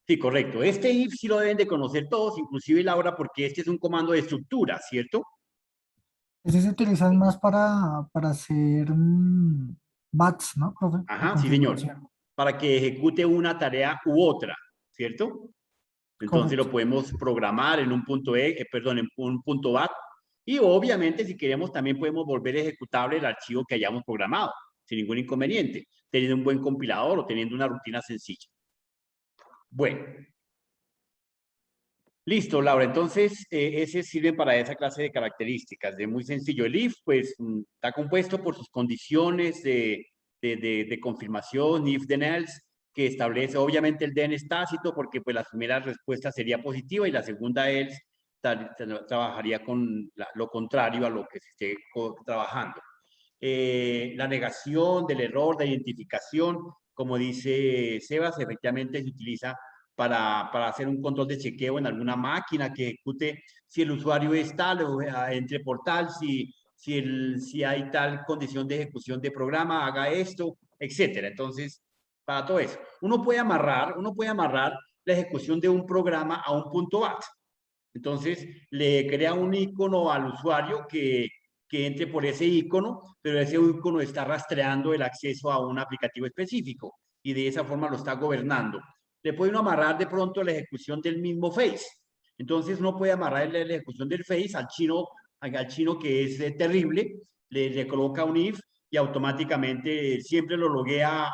Sí, correcto. Este if sí lo deben de conocer todos, inclusive Laura, porque este es un comando de estructura, ¿cierto? Ese se utiliza más para hacer BATs, ¿no, profe? De Ajá, sí, señor. configuración. Para que ejecute una tarea u otra, ¿cierto? Entonces Correcto. lo podemos programar en un punto en un punto BAT. Y obviamente, si queremos, también podemos volver ejecutable el archivo que hayamos programado, sin ningún inconveniente, teniendo un buen compilador o teniendo una rutina sencilla. Bueno. Listo, Laura. Entonces, ese sirve para esa clase de características. De muy sencillo. El if, pues, está compuesto por sus condiciones de confirmación, if, then, else, que establece, obviamente, el then es tácito, porque pues la primera respuesta sería positiva y la segunda else trabajaría con lo contrario a lo que se esté trabajando. La negación del error de identificación, como dice Sebas, efectivamente se utiliza para hacer un control de chequeo en alguna máquina que ejecute si el usuario es tal o entre por tal, si hay tal condición de ejecución de programa, haga esto, etcétera. Entonces, para todo eso, uno puede amarrar la ejecución de un programa a un punto BAT. Entonces, le crea un icono al usuario que entre por ese icono, pero ese icono está rastreando el acceso a un aplicativo específico y de esa forma lo está gobernando. Le puede uno amarrar de pronto la ejecución del mismo Face. Entonces, uno puede amarrar la ejecución del Face al chino que es terrible, le coloca un if y automáticamente siempre lo loguea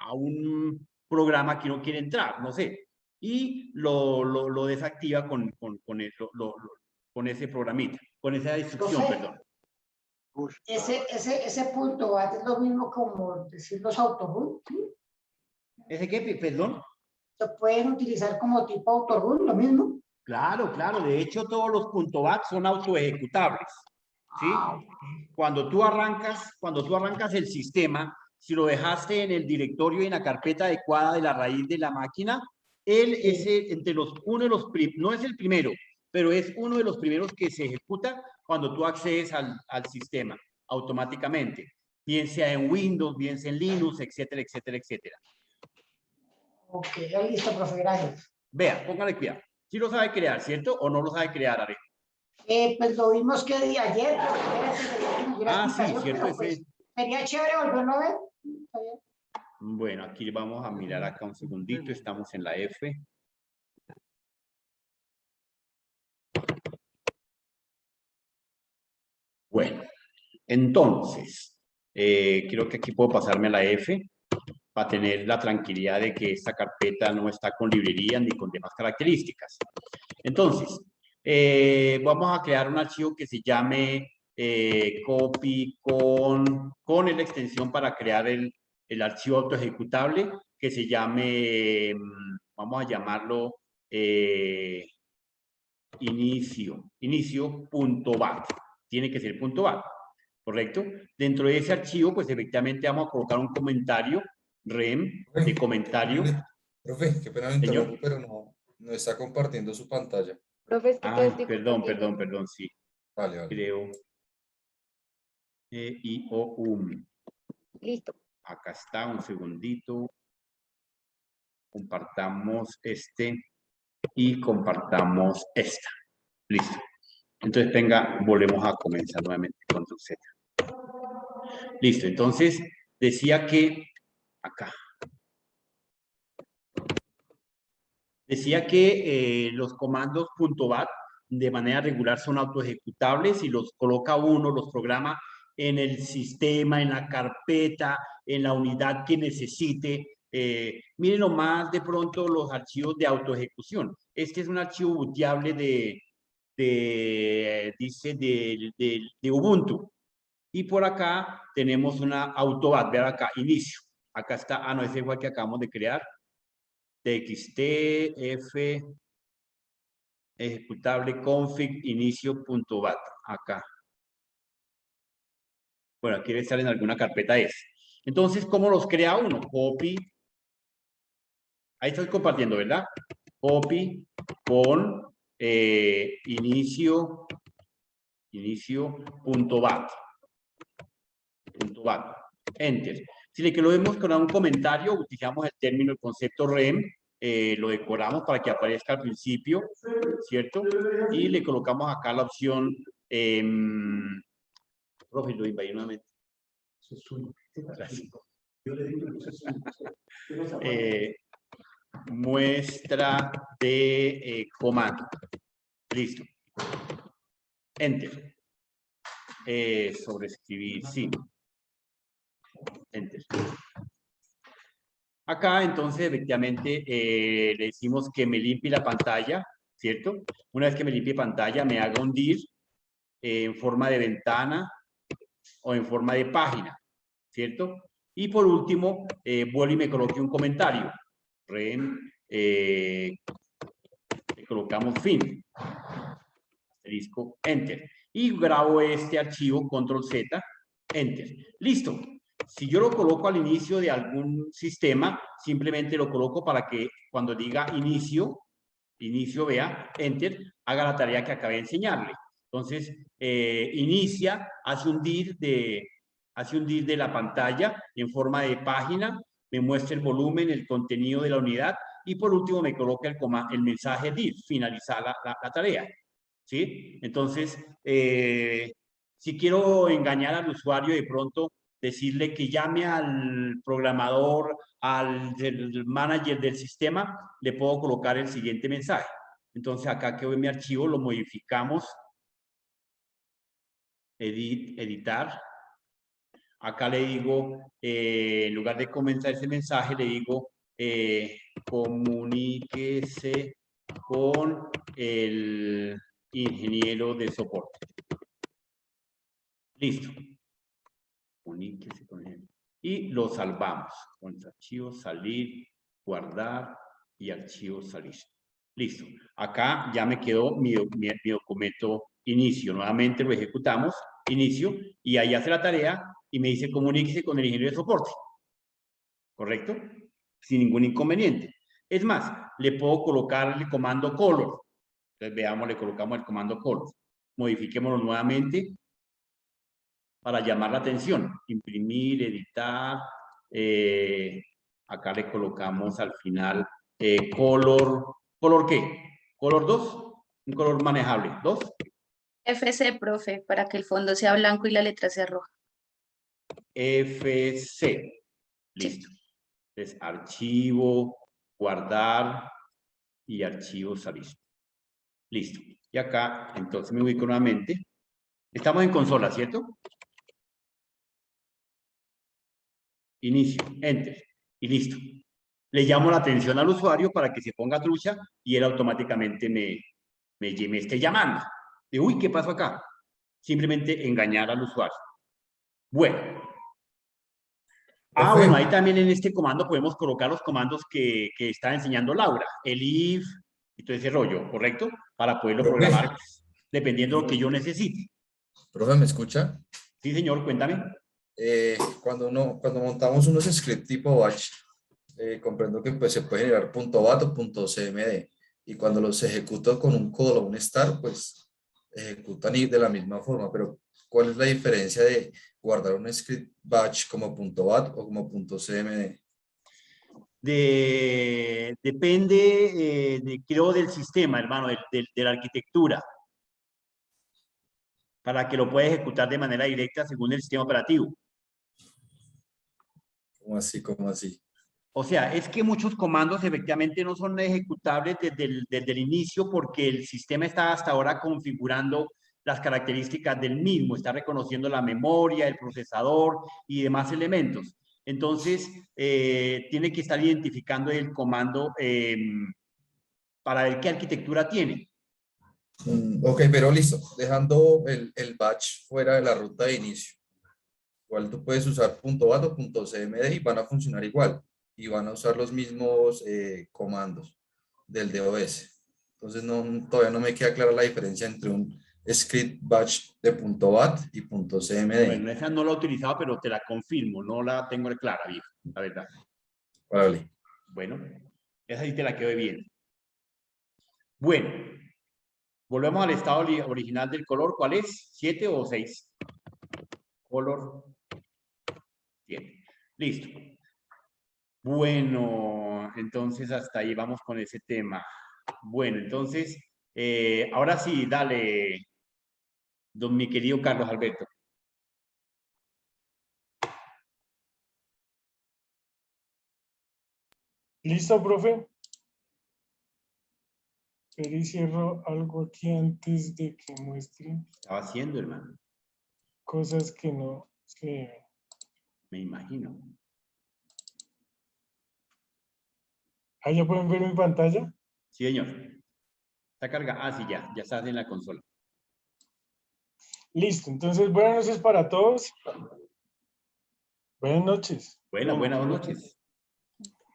a un programa que no quiere entrar, no sé, y lo desactiva con ese programita, con esa instrucción, Profe. perdón. Ese punto bat es lo mismo como decir los autorun, ¿sí? ¿Ese qué, perdón? ¿Se pueden utilizar como tipo autorun, lo mismo? Claro, claro. De hecho, todos los .bat son autoejecutables. ¿Sí? Cuando tú arrancas el sistema, si lo dejaste en el directorio y en la carpeta adecuada de la raíz de la máquina, él es uno de los, no es el primero, pero es uno de los primeros que se ejecuta cuando tú accedes al sistema automáticamente, bien sea en Windows, bien sea en Linux, etcétera, etcétera, etcétera. Ok, ya listo, profe, gracias. Vea, póngale cuidado. ¿Sí lo sabe crear, cierto? ¿O no lo sabe crear, Are? Pues lo vimos que de ayer, sí, cierto. pero, pues, sería chévere volverlo a ver. Bueno, aquí vamos a mirar acá un segundito. Estamos en la F. Bueno, entonces, creo que aquí puedo pasarme a la F para tener la tranquilidad de que esta carpeta no está con librerías ni con demás características. Entonces, vamos a crear un archivo que se llame copy con la extensión para crear el archivo autoejecutable que se llame, vamos a llamarlo inicio.bat. Tiene que ser .bat, ¿correcto? Dentro de ese archivo, pues efectivamente vamos a colocar un comentario, rem, de comentario. Profe, qué pena lo interrumpo, pero no está compartiendo su pantalla. Profe, es que te estoy Perdón, compartiendo. sí. Vale. Creo. Listo. Acá está, un segundito. Compartamos este y compartamos esta. Listo. Entonces, venga, volvemos a comenzar nuevamente con tu Z. Listo, entonces decía que acá. Decía que los comandos .bat de manera regular son autoejecutables y los coloca uno, los programa en el sistema, en la carpeta, en la unidad que necesite. Miren nomás de pronto los archivos de autoejecución. Este es un archivo booteable de Ubuntu. Y por acá tenemos una autobat, vean acá, inicio. Acá está, no, ese igual que acabamos de crear. txt f ejecutable config inicio.bat acá. Bueno, aquí debe estar en alguna carpeta ese. Entonces, ¿cómo los crea uno? Copy. Ahí estoy compartiendo, ¿verdad? Copy con inicio.bat. Enter. Si le queremos con un comentario, utilizamos el término, el concepto rem, lo decoramos para que aparezca al principio, ¿cierto? Y le colocamos acá la opción, profe, lo invadí nuevamente. Muestra de comando. Listo. Enter. Sobreescribir, sí. Enter. Acá, entonces, efectivamente, le decimos que me limpie la pantalla, ¿cierto? Una vez que me limpie pantalla, me haga un dir en forma de ventana o en forma de página, ¿cierto? Y por último, vuelvo y me coloque un comentario. Le colocamos fin. Asterisco, enter. Y grabo este archivo, control Z, enter. Listo. Si yo lo coloco al inicio de algún sistema, simplemente lo coloco para que cuando diga inicio, vea, enter, haga la tarea que acabé de enseñarle. Entonces, inicia, hace un dir de la pantalla en forma de página, me muestra el volumen, el contenido de la unidad y por último me coloca el mensaje dir, finalizar la tarea. ¿Sí? Entonces, si quiero engañar al usuario, de pronto decirle que llame al programador, al manager del sistema, le puedo colocar el siguiente mensaje. Entonces, acá que voy mi archivo, lo modificamos. Editar. Acá le digo, en lugar de comenzar ese mensaje, le digo, comuníquese con el ingeniero de soporte. Listo. Comuníquese con él. Y lo salvamos. Con archivos, salir, guardar y archivos, salir. Listo. Acá ya me quedó mi documento inicio. Nuevamente lo ejecutamos, inicio, y ahí hace la tarea y me dice comuníquese con el ingeniero de soporte. ¿Correcto? Sin ningún inconveniente. Es más, le puedo colocar el comando color. Entonces, veamos, le colocamos el comando color. Modifiquémoslo nuevamente para llamar la atención. Imprimir, editar. Acá le colocamos al final color. ¿Color qué? ¿Color 2? Un color manejable. ¿2? FC, profe, para que el fondo sea blanco y la letra sea roja. FC. Listo. Entonces, archivo, guardar y archivo salir. Listo. Y acá, entonces me ubico nuevamente. Estamos en consola, ¿cierto? Inicio, enter y listo. Le llamo la atención al usuario para que se ponga trucha y él automáticamente me esté llamando. De, uy, ¿qué pasó acá? Simplemente engañar al usuario. Bueno. Ah, bueno, ahí también en este comando podemos colocar los comandos que está enseñando Laura. El if y todo ese rollo, ¿correcto? Para poderlo programar dependiendo de lo que yo necesite. Profe, ¿me escucha? Sí, señor, cuéntame. Cuando montamos unos scripts tipo batch, comprendo que pues, se puede generar .bat o .cmd. Y cuando los ejecuto con un call o un star, pues ejecutan de la misma forma. Pero, ¿cuál es la diferencia de guardar un script batch como .bat o como .cmd? Depende, creo, del sistema, hermano, de la arquitectura, para que lo pueda ejecutar de manera directa según el sistema operativo. ¿Cómo así? ¿Cómo así? O sea, es que muchos comandos efectivamente no son ejecutables desde el inicio porque el sistema está hasta ahora configurando las características del mismo, está reconociendo la memoria, el procesador y demás elementos. Entonces, tiene que estar identificando el comando para ver qué arquitectura tiene. Ok, pero listo. Dejando el batch fuera de la ruta de inicio. Igual tú puedes usar .bat o .cmd y van a funcionar igual. Y van a usar los mismos comandos del DOS. Entonces, todavía no me queda clara la diferencia entre un script batch de .bat y .cmd. Bueno, esa no la he utilizado, pero te la confirmo. No la tengo clara, viejo, la verdad. Vale. Bueno, esa sí te la quedó bien. Bueno, volvemos al estado original del color. ¿Cuál es? ¿7 o 6? Color 7. Listo. Bueno, entonces hasta ahí vamos con ese tema. Bueno, entonces, ahora sí, dale, mi querido Carlos Alberto. ¿Listo, profe? Pero y cierro algo aquí antes de que muestre. ¿Qué estaba haciendo, hermano? Cosas que no se ven. Me imagino. ¿Ah, ya pueden ver mi pantalla? Sí, señor. Está cargada. Ah, sí, ya estás en la consola. Listo, entonces buenas noches para todos. Buenas noches. Buenas noches.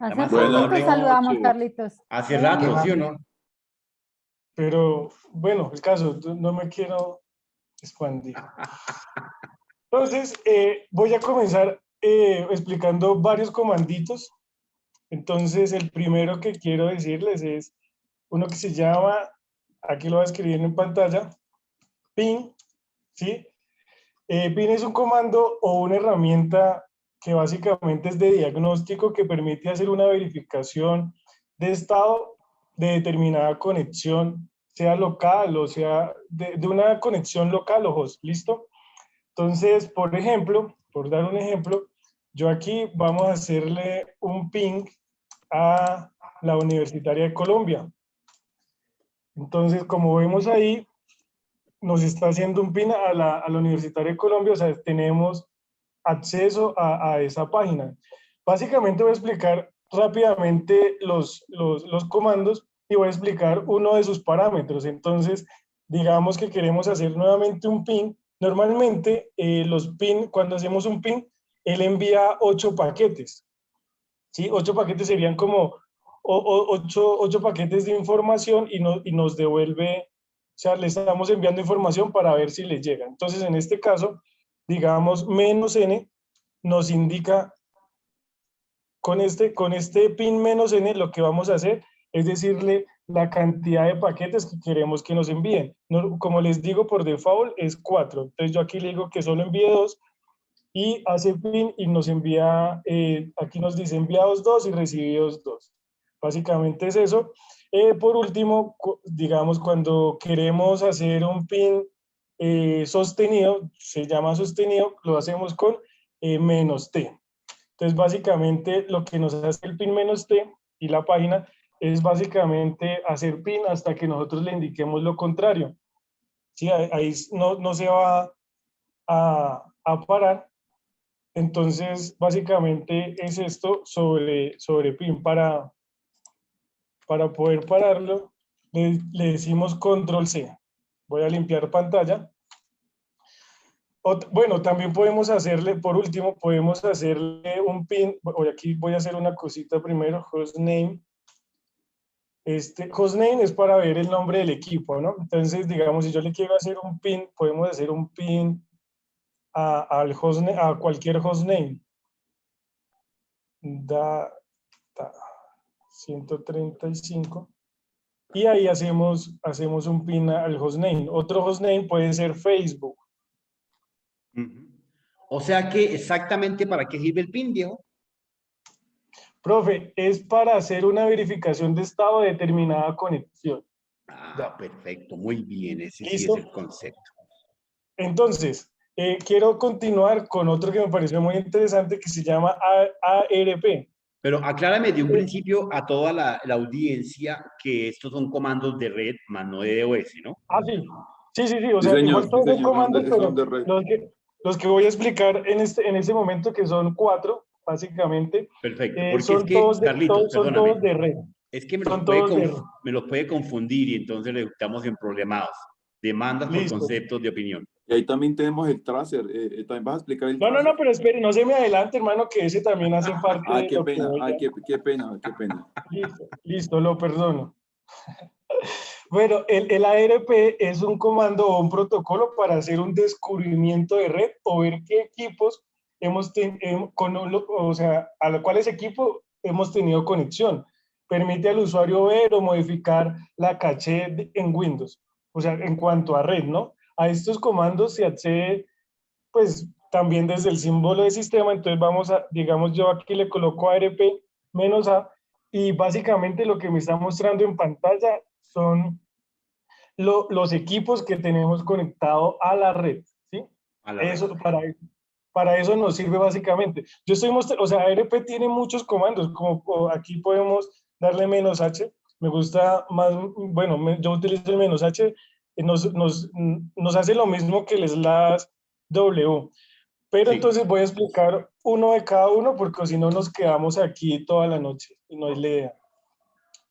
Hace poco te saludamos, Carlitos. Hace rato, ¿sí o no? Pero bueno, el caso, no me quiero expandir. Entonces, voy a comenzar explicando varios comanditos. Entonces, el primero que quiero decirles es uno que se llama, aquí lo voy a escribir en pantalla, ping, ¿sí? Ping es un comando o una herramienta que básicamente es de diagnóstico que permite hacer una verificación de estado de determinada conexión, sea local o sea de una conexión local o host, ¿listo? Entonces, por ejemplo, por dar un ejemplo, yo aquí vamos a hacerle un ping a la Universitaria de Colombia. Entonces, como vemos ahí, nos está haciendo un ping a la Universitaria de Colombia, o sea, tenemos acceso a esa página. Básicamente voy a explicar rápidamente los comandos y voy a explicar uno de sus parámetros. Entonces, digamos que queremos hacer nuevamente un ping Normalmente los PIN, cuando hacemos un PIN, él envía 8 paquetes. ¿Sí? 8 paquetes serían como 8 paquetes de información y nos devuelve, o sea, le estamos enviando información para ver si le llega. Entonces, en este caso, digamos, -n nos indica, con este PIN -n, lo que vamos a hacer es decirle la cantidad de paquetes que queremos que nos envíen. Como les digo, por default es 4. Entonces, yo aquí le digo que solo envíe 2 y hace PIN y nos envía, aquí nos dice enviados 2 y recibidos 2. Básicamente es eso. Por último, digamos, cuando queremos hacer un PIN sostenido, se llama sostenido, lo hacemos con -t. Entonces, básicamente, lo que nos hace el PIN -t y la página es básicamente hacer PIN hasta que nosotros le indiquemos lo contrario. ¿Sí? Ahí no se va a parar. Entonces, básicamente es esto sobre PIN. Para poder pararlo, le decimos control C. Voy a limpiar pantalla. Bueno, también podemos hacerle, por último, podemos hacerle un PIN. Aquí voy a hacer una cosita primero, hostname. Hostname es para ver el nombre del equipo, ¿no? Entonces, digamos, si yo le quiero hacer un PIN, podemos hacer un PIN a cualquier hostname. Data 135. Y ahí hacemos un PIN al hostname. Otro hostname puede ser Facebook. O sea que exactamente para qué sirve el PIN, Diego. Profe, es para hacer una verificación de estado de determinada conexión. Perfecto, muy bien, ese ¿Listo? sí es el concepto. Entonces, quiero continuar con otro que me pareció muy interesante que se llama ARP. Pero aclárame de un principio a toda la audiencia que estos son comandos de red, más no de DOS, ¿no? Sí. O sea, igual todos son comandos, pero los que voy a explicar en este momento, que son 4, básicamente. Perfecto, porque son es que, todos Carlitos, son perdóname, todos de red. es que me Son los puede confundir y entonces le estamos en problemados. Demandas por conceptos de opinión. Y ahí también tenemos el tracer. ¿También vas a explicar el tracer? No, pero espere, no se me adelante, hermano, que ese también hace parte de qué lo pena, que voy a... qué pena. Listo, lo perdono. Bueno, el ARP es un comando o un protocolo para hacer un descubrimiento de red o ver qué equipos o sea, a los cuales equipos hemos tenido conexión. Permite al usuario ver o modificar la caché en Windows. O sea, en cuanto a red, ¿no? A estos comandos se accede, pues, también desde el símbolo de sistema. Entonces vamos a, digamos, yo aquí le coloco ARP-A y básicamente lo que me está mostrando en pantalla son los equipos que tenemos conectado a la red, ¿sí? Para eso nos sirve básicamente. Yo estoy mostrando, o sea, ARP tiene muchos comandos, como aquí podemos darle -H. Me gusta más, bueno, yo utilizo el -H, nos hace lo mismo que el /W. Pero entonces voy a explicar uno de cada uno, porque si no nos quedamos aquí toda la noche y no es la idea.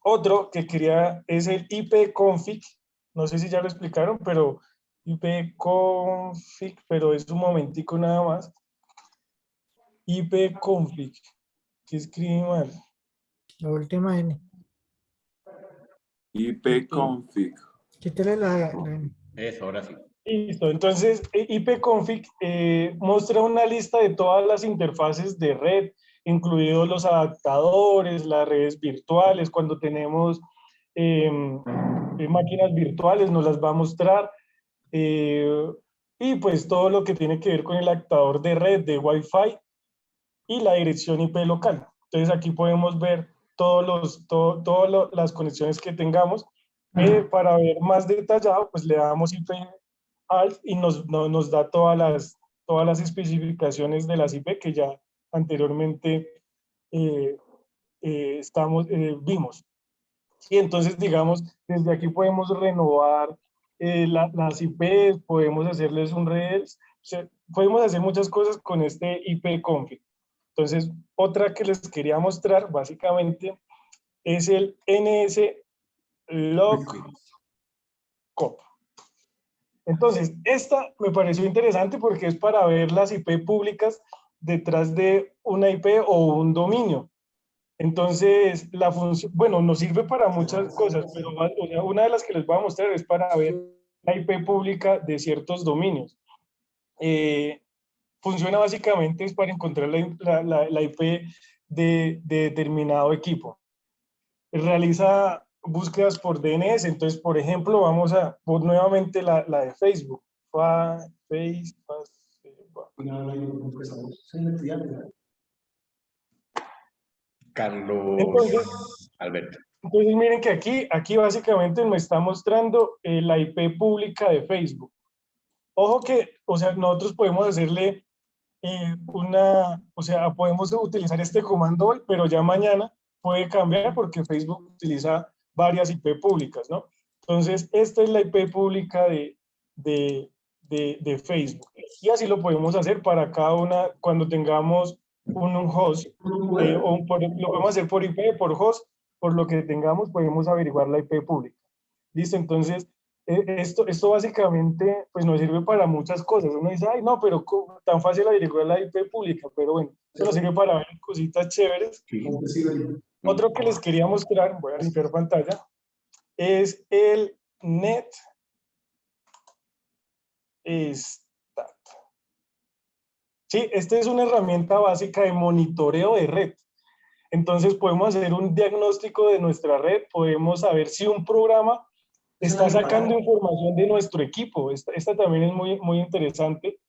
Otro que quería es el ipconfig. No sé si ya lo explicaron, pero ipconfig, pero es un momentico nada más. ipconfig, que escribí mal. La última N. ipconfig. Quítale la N. Eso, ahora sí. Listo, entonces ipconfig muestra una lista de todas las interfaces de red, incluidos los adaptadores, las redes virtuales. Cuando tenemos máquinas virtuales nos las va a mostrar, y pues todo lo que tiene que ver con el adaptador de red de Wi-Fi y la dirección IP local. Entonces aquí podemos ver todas las conexiones que tengamos. Para ver más detallado, pues le damos IP alt y nos da todas las especificaciones de las IP que ya anteriormente vimos. Y entonces, digamos, desde aquí podemos renovar las IPs, podemos hacerles un redes, o sea, podemos hacer muchas cosas con este ipconfig. Entonces, otra que les quería mostrar básicamente es el NSLockCop. Entonces, esta me pareció interesante porque es para ver las IP públicas detrás de una IP o un dominio. Entonces, la función, bueno, nos sirve para muchas cosas, pero o sea, una de las que les voy a mostrar es para ver la IP pública de ciertos dominios. Funciona básicamente es para encontrar la IP de determinado equipo. Realiza búsquedas por DNS, entonces, por ejemplo, vamos a por nuevamente la de Facebook. Carlos entonces, Alberto. Entonces miren que aquí básicamente me está mostrando la IP pública de Facebook. Ojo que, o sea, nosotros podemos hacerle o sea, podemos utilizar este comando hoy, pero ya mañana puede cambiar porque Facebook utiliza varias IP públicas, ¿no? Entonces, esta es la IP pública de Facebook. Y así lo podemos hacer para cada una, cuando tengamos un host, lo podemos hacer por IP, por host, por lo que tengamos, podemos averiguar la IP pública. ¿Listo? Entonces, esto básicamente pues nos sirve para muchas cosas. Uno dice, ay, no, pero tan fácil averiguar la IP pública, pero bueno, eso nos sirve para ver cositas chéveres. Otro que les quería mostrar, voy a limpiar pantalla, es el NetStat. Sí, esta es una herramienta básica de monitoreo de red. Entonces podemos hacer un diagnóstico de nuestra red, podemos saber si un programa está sacando información de nuestro equipo. Esta también es muy interesante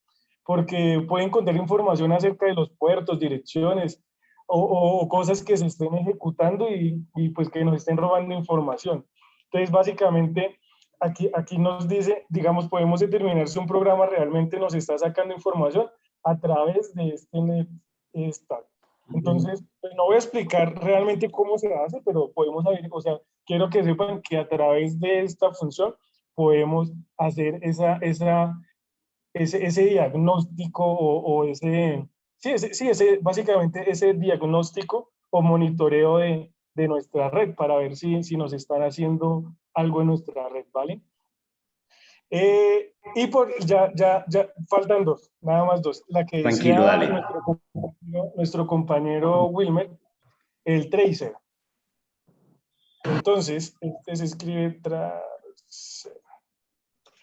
porque puede encontrar información acerca de los puertos, direcciones o cosas que se estén ejecutando y pues que nos estén robando información. Entonces, básicamente, aquí nos dice, digamos, podemos determinar si un programa realmente nos está sacando información a través de este NetStat. Entonces, pues no voy a explicar realmente cómo se hace, pero podemos saber, o sea, quiero que sepan que a través de esta función podemos hacer ese diagnóstico o básicamente ese diagnóstico o monitoreo de nuestra red para ver si nos están haciendo algo en nuestra red, ¿vale? Y ya faltan dos, nada más dos. La que Tranquilo, decía dale. nuestro compañero Wilmer, el tracer. Entonces, este se escribe tracer.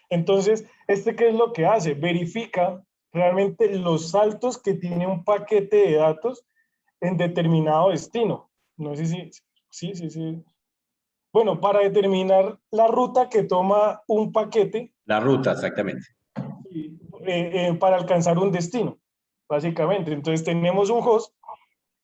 Entonces, ¿qué es lo que hace? Verifica realmente los saltos que tiene un paquete de datos en determinado destino. No sé si. Sí. Bueno, para determinar la ruta que toma un paquete. La ruta, exactamente. Para alcanzar un destino, básicamente. Entonces, tenemos un host,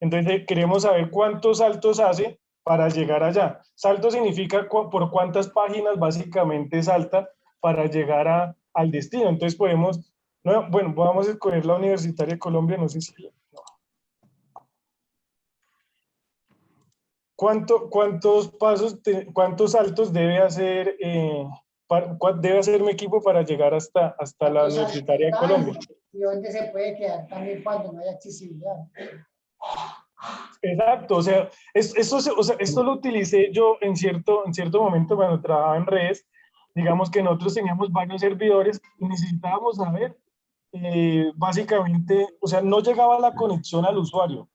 entonces queremos saber cuántos saltos hace para llegar allá. Salto significa por cuántas páginas básicamente salta para llegar al destino. Entonces podemos, bueno, vamos a escoger la Universitaria de Colombia, no sé si... No. ¿Cuántos saltos debe hacer mi equipo para llegar hasta la Universitaria de Colombia? ¿Y dónde se puede quedar también cuando no hay accesibilidad? Exacto, o sea, esto lo utilicé yo en cierto momento cuando trabajaba en redes. Digamos que nosotros teníamos varios servidores y necesitábamos saber, básicamente, o sea, no llegaba la conexión al usuario.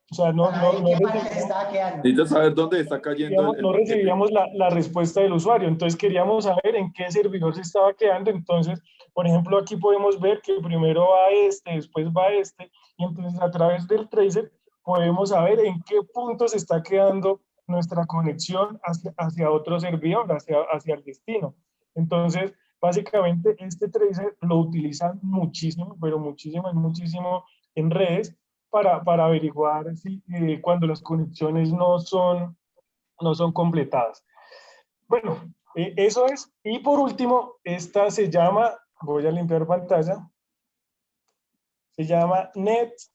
O sea, necesitas saber dónde está cayendo el no recibíamos la respuesta del usuario, entonces queríamos saber en qué servidor se estaba quedando. Entonces, por ejemplo, aquí podemos ver que primero va después va y entonces a través del tracer podemos saber en qué punto se está quedando nuestra conexión hacia otro servidor, hacia el destino. Entonces, básicamente, este tracer lo utilizan muchísimo, pero muchísimo en redes para averiguar cuando las conexiones no son completadas. Bueno, eso es. Y por último, esta se llama, voy a limpiar pantalla, se llama NetSH.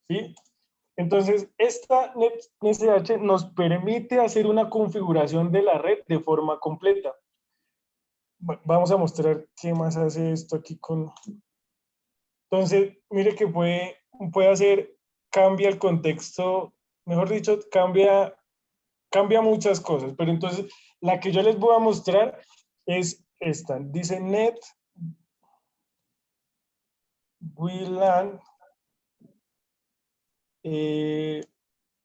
¿Sí? Entonces, esta NetSH nos permite hacer una configuración de la red de forma completa. Vamos a mostrar qué más hace esto aquí con... Entonces, mire que puede hacer, cambia el contexto, mejor dicho, cambia muchas cosas, pero entonces la que yo les voy a mostrar es esta. Dice net WLAN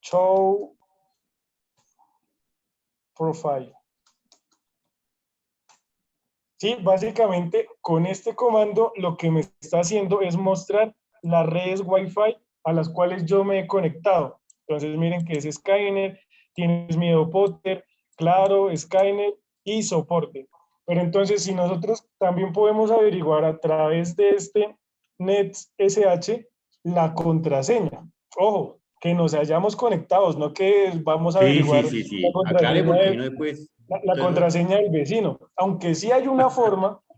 show profile. Sí, básicamente con este comando lo que me está haciendo es mostrar las redes Wi-Fi a las cuales yo me he conectado. Entonces miren que es Skynet, tienes Miedo Potter, Claro, Skynet y soporte. Pero entonces si nosotros también podemos averiguar a través de este NetSH la contraseña. Ojo, que nos hayamos conectados, no que vamos a averiguar Sí. la Aclare contraseña porque de- no después. la contraseña del vecino, aunque sí hay una forma,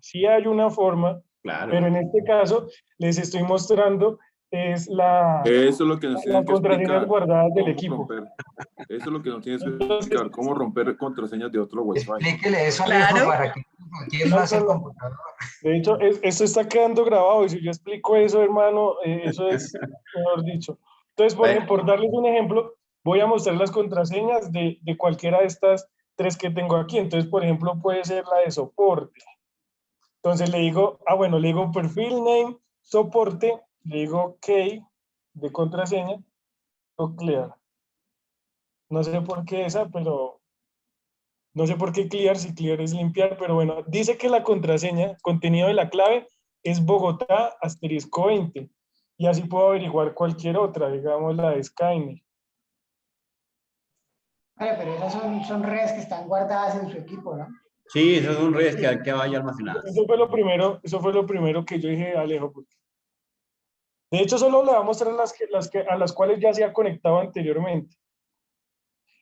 Claro. pero en este caso les estoy mostrando es Eso es lo que nos tienen las que contraseñas explicar. guardadas del Cómo equipo. romper. Eso es lo que nos tienes que Entonces, explicar. Cómo romper contraseñas de otro Wi-Fi. Explíquele eso, Claro. Alejo, para que entienda más el computador. de hecho, esto está quedando grabado y si yo explico eso, hermano, eso es, mejor dicho. Entonces, por ejemplo, por darles un ejemplo, voy a mostrar las contraseñas de cualquiera de estas tres que tengo aquí. Entonces, por ejemplo, puede ser la de soporte. Entonces le digo, bueno, le digo perfil name, soporte, le digo key de contraseña, o clear. No sé por qué esa, pero no sé por qué clear, si clear es limpiar, pero bueno, dice que la contraseña, contenido de la clave, es Bogotá *20. Y así puedo averiguar cualquier otra, digamos la de Skynet. Vale, pero esas son redes que están guardadas en su equipo, ¿no? Sí, esas son redes que han quedado ahí almacenadas. Eso fue lo primero que yo dije, Alejo. De hecho, solo le va a mostrar a las cuales ya se ha conectado anteriormente.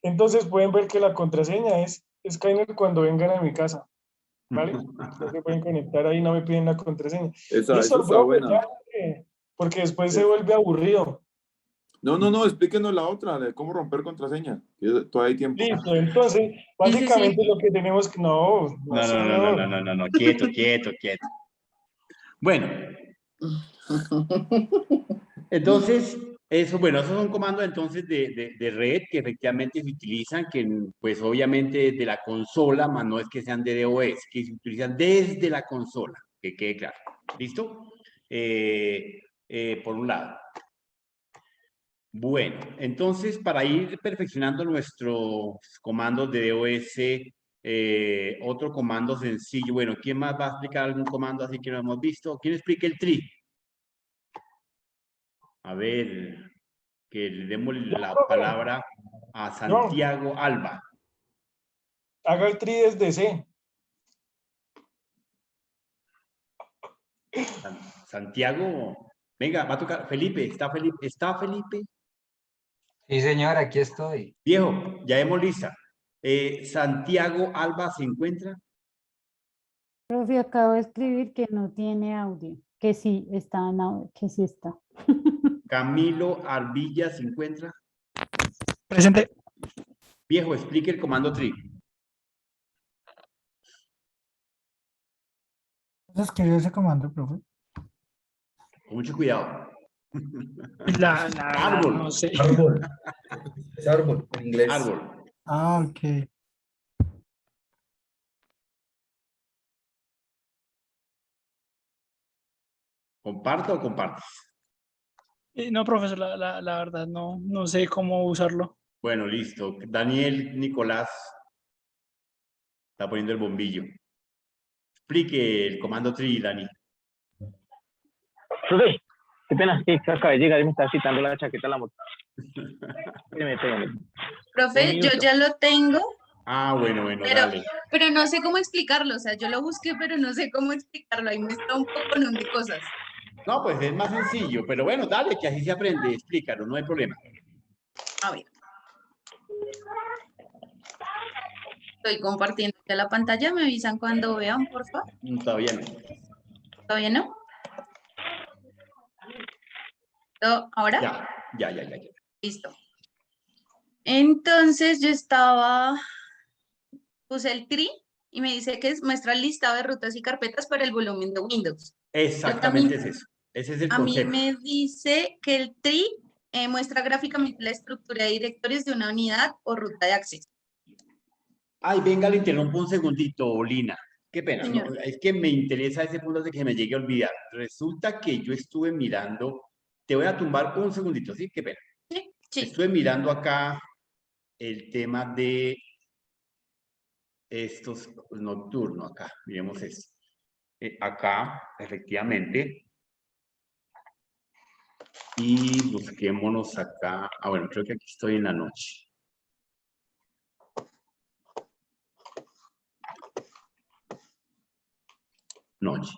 Entonces pueden ver que la contraseña es Skynet cuando vengan a mi casa. ¿Vale? No se pueden conectar ahí, no me piden la contraseña. Esa Listo, está profe, buena. ya, porque después se vuelve aburrido. No, explíquenos la otra, de cómo romper contraseña. Que todavía hay tiempo. Listo, entonces, básicamente lo que tenemos que... No, señor. No, quieto. Bueno. Entonces, esos son comandos entonces de red que efectivamente se utilizan, que pues obviamente de la consola, más no es que sean de DOS, que se utilizan desde la consola, que quede claro. ¿Listo? Por un lado. Bueno, entonces para ir perfeccionando nuestros comandos de DOS, otro comando sencillo. Bueno, ¿quién más va a explicar algún comando así que no hemos visto? ¿Quién explica el tri? A ver, que le demos la palabra a Santiago Alba. Haga el tri desde C. Santiago, venga, va a tocar. Felipe, ¿está Felipe? ¿Está Felipe? Sí, señor, aquí estoy. Viejo, ya hemos lista. Santiago Alba se encuentra. Profe, acabo de escribir que no tiene audio, que sí está en audio, que sí está. Camilo Arbilla se encuentra. Presente. Viejo, explique el comando tri. ¿Se escribió ese comando, profe? Con mucho cuidado. Árbol. No sé. Árbol. Es árbol, en inglés. Árbol. Ah, ok. ¿Comparto o compartes? No, profesor, la verdad no sé cómo usarlo. Bueno, listo. Daniel Nicolás está poniendo el bombillo. Explique el comando tri, Dani. Profe, qué pena, sí, acabé de llegar y me está citando la chaqueta a la moto. Profe, yo ya lo tengo, Ah, bueno, dale. pero no sé cómo explicarlo. O sea, yo lo busqué, pero no sé cómo explicarlo. Ahí me está un poco de cosas. No, pues es más sencillo, pero bueno, dale, que así se aprende, explícalo, no hay problema. A ver. Estoy compartiendo ya la pantalla, me avisan cuando vean, por favor. Todavía no. ¿Todavía no? ¿Ahora? Ya. Listo. Entonces yo puse el tri y me dice que muestra el listado de rutas y carpetas para el volumen de Windows. Exactamente es eso. Ese es el A mí concepto. me dice que el tri muestra gráficamente la estructura de directorios de una unidad o ruta de acceso. Ay, venga, le interrumpo un segundito, Lina. Qué pena, no, Señor. es que me interesa ese punto de que me llegue a olvidar. Resulta que yo estuve mirando, te voy a tumbar un segundito, ¿sí? Qué pena. Sí. Estuve mirando acá el tema de estos nocturnos acá, miremos esto. Acá, efectivamente, y busquémonos acá. Ah, bueno, creo que aquí estoy en la noche. Noche.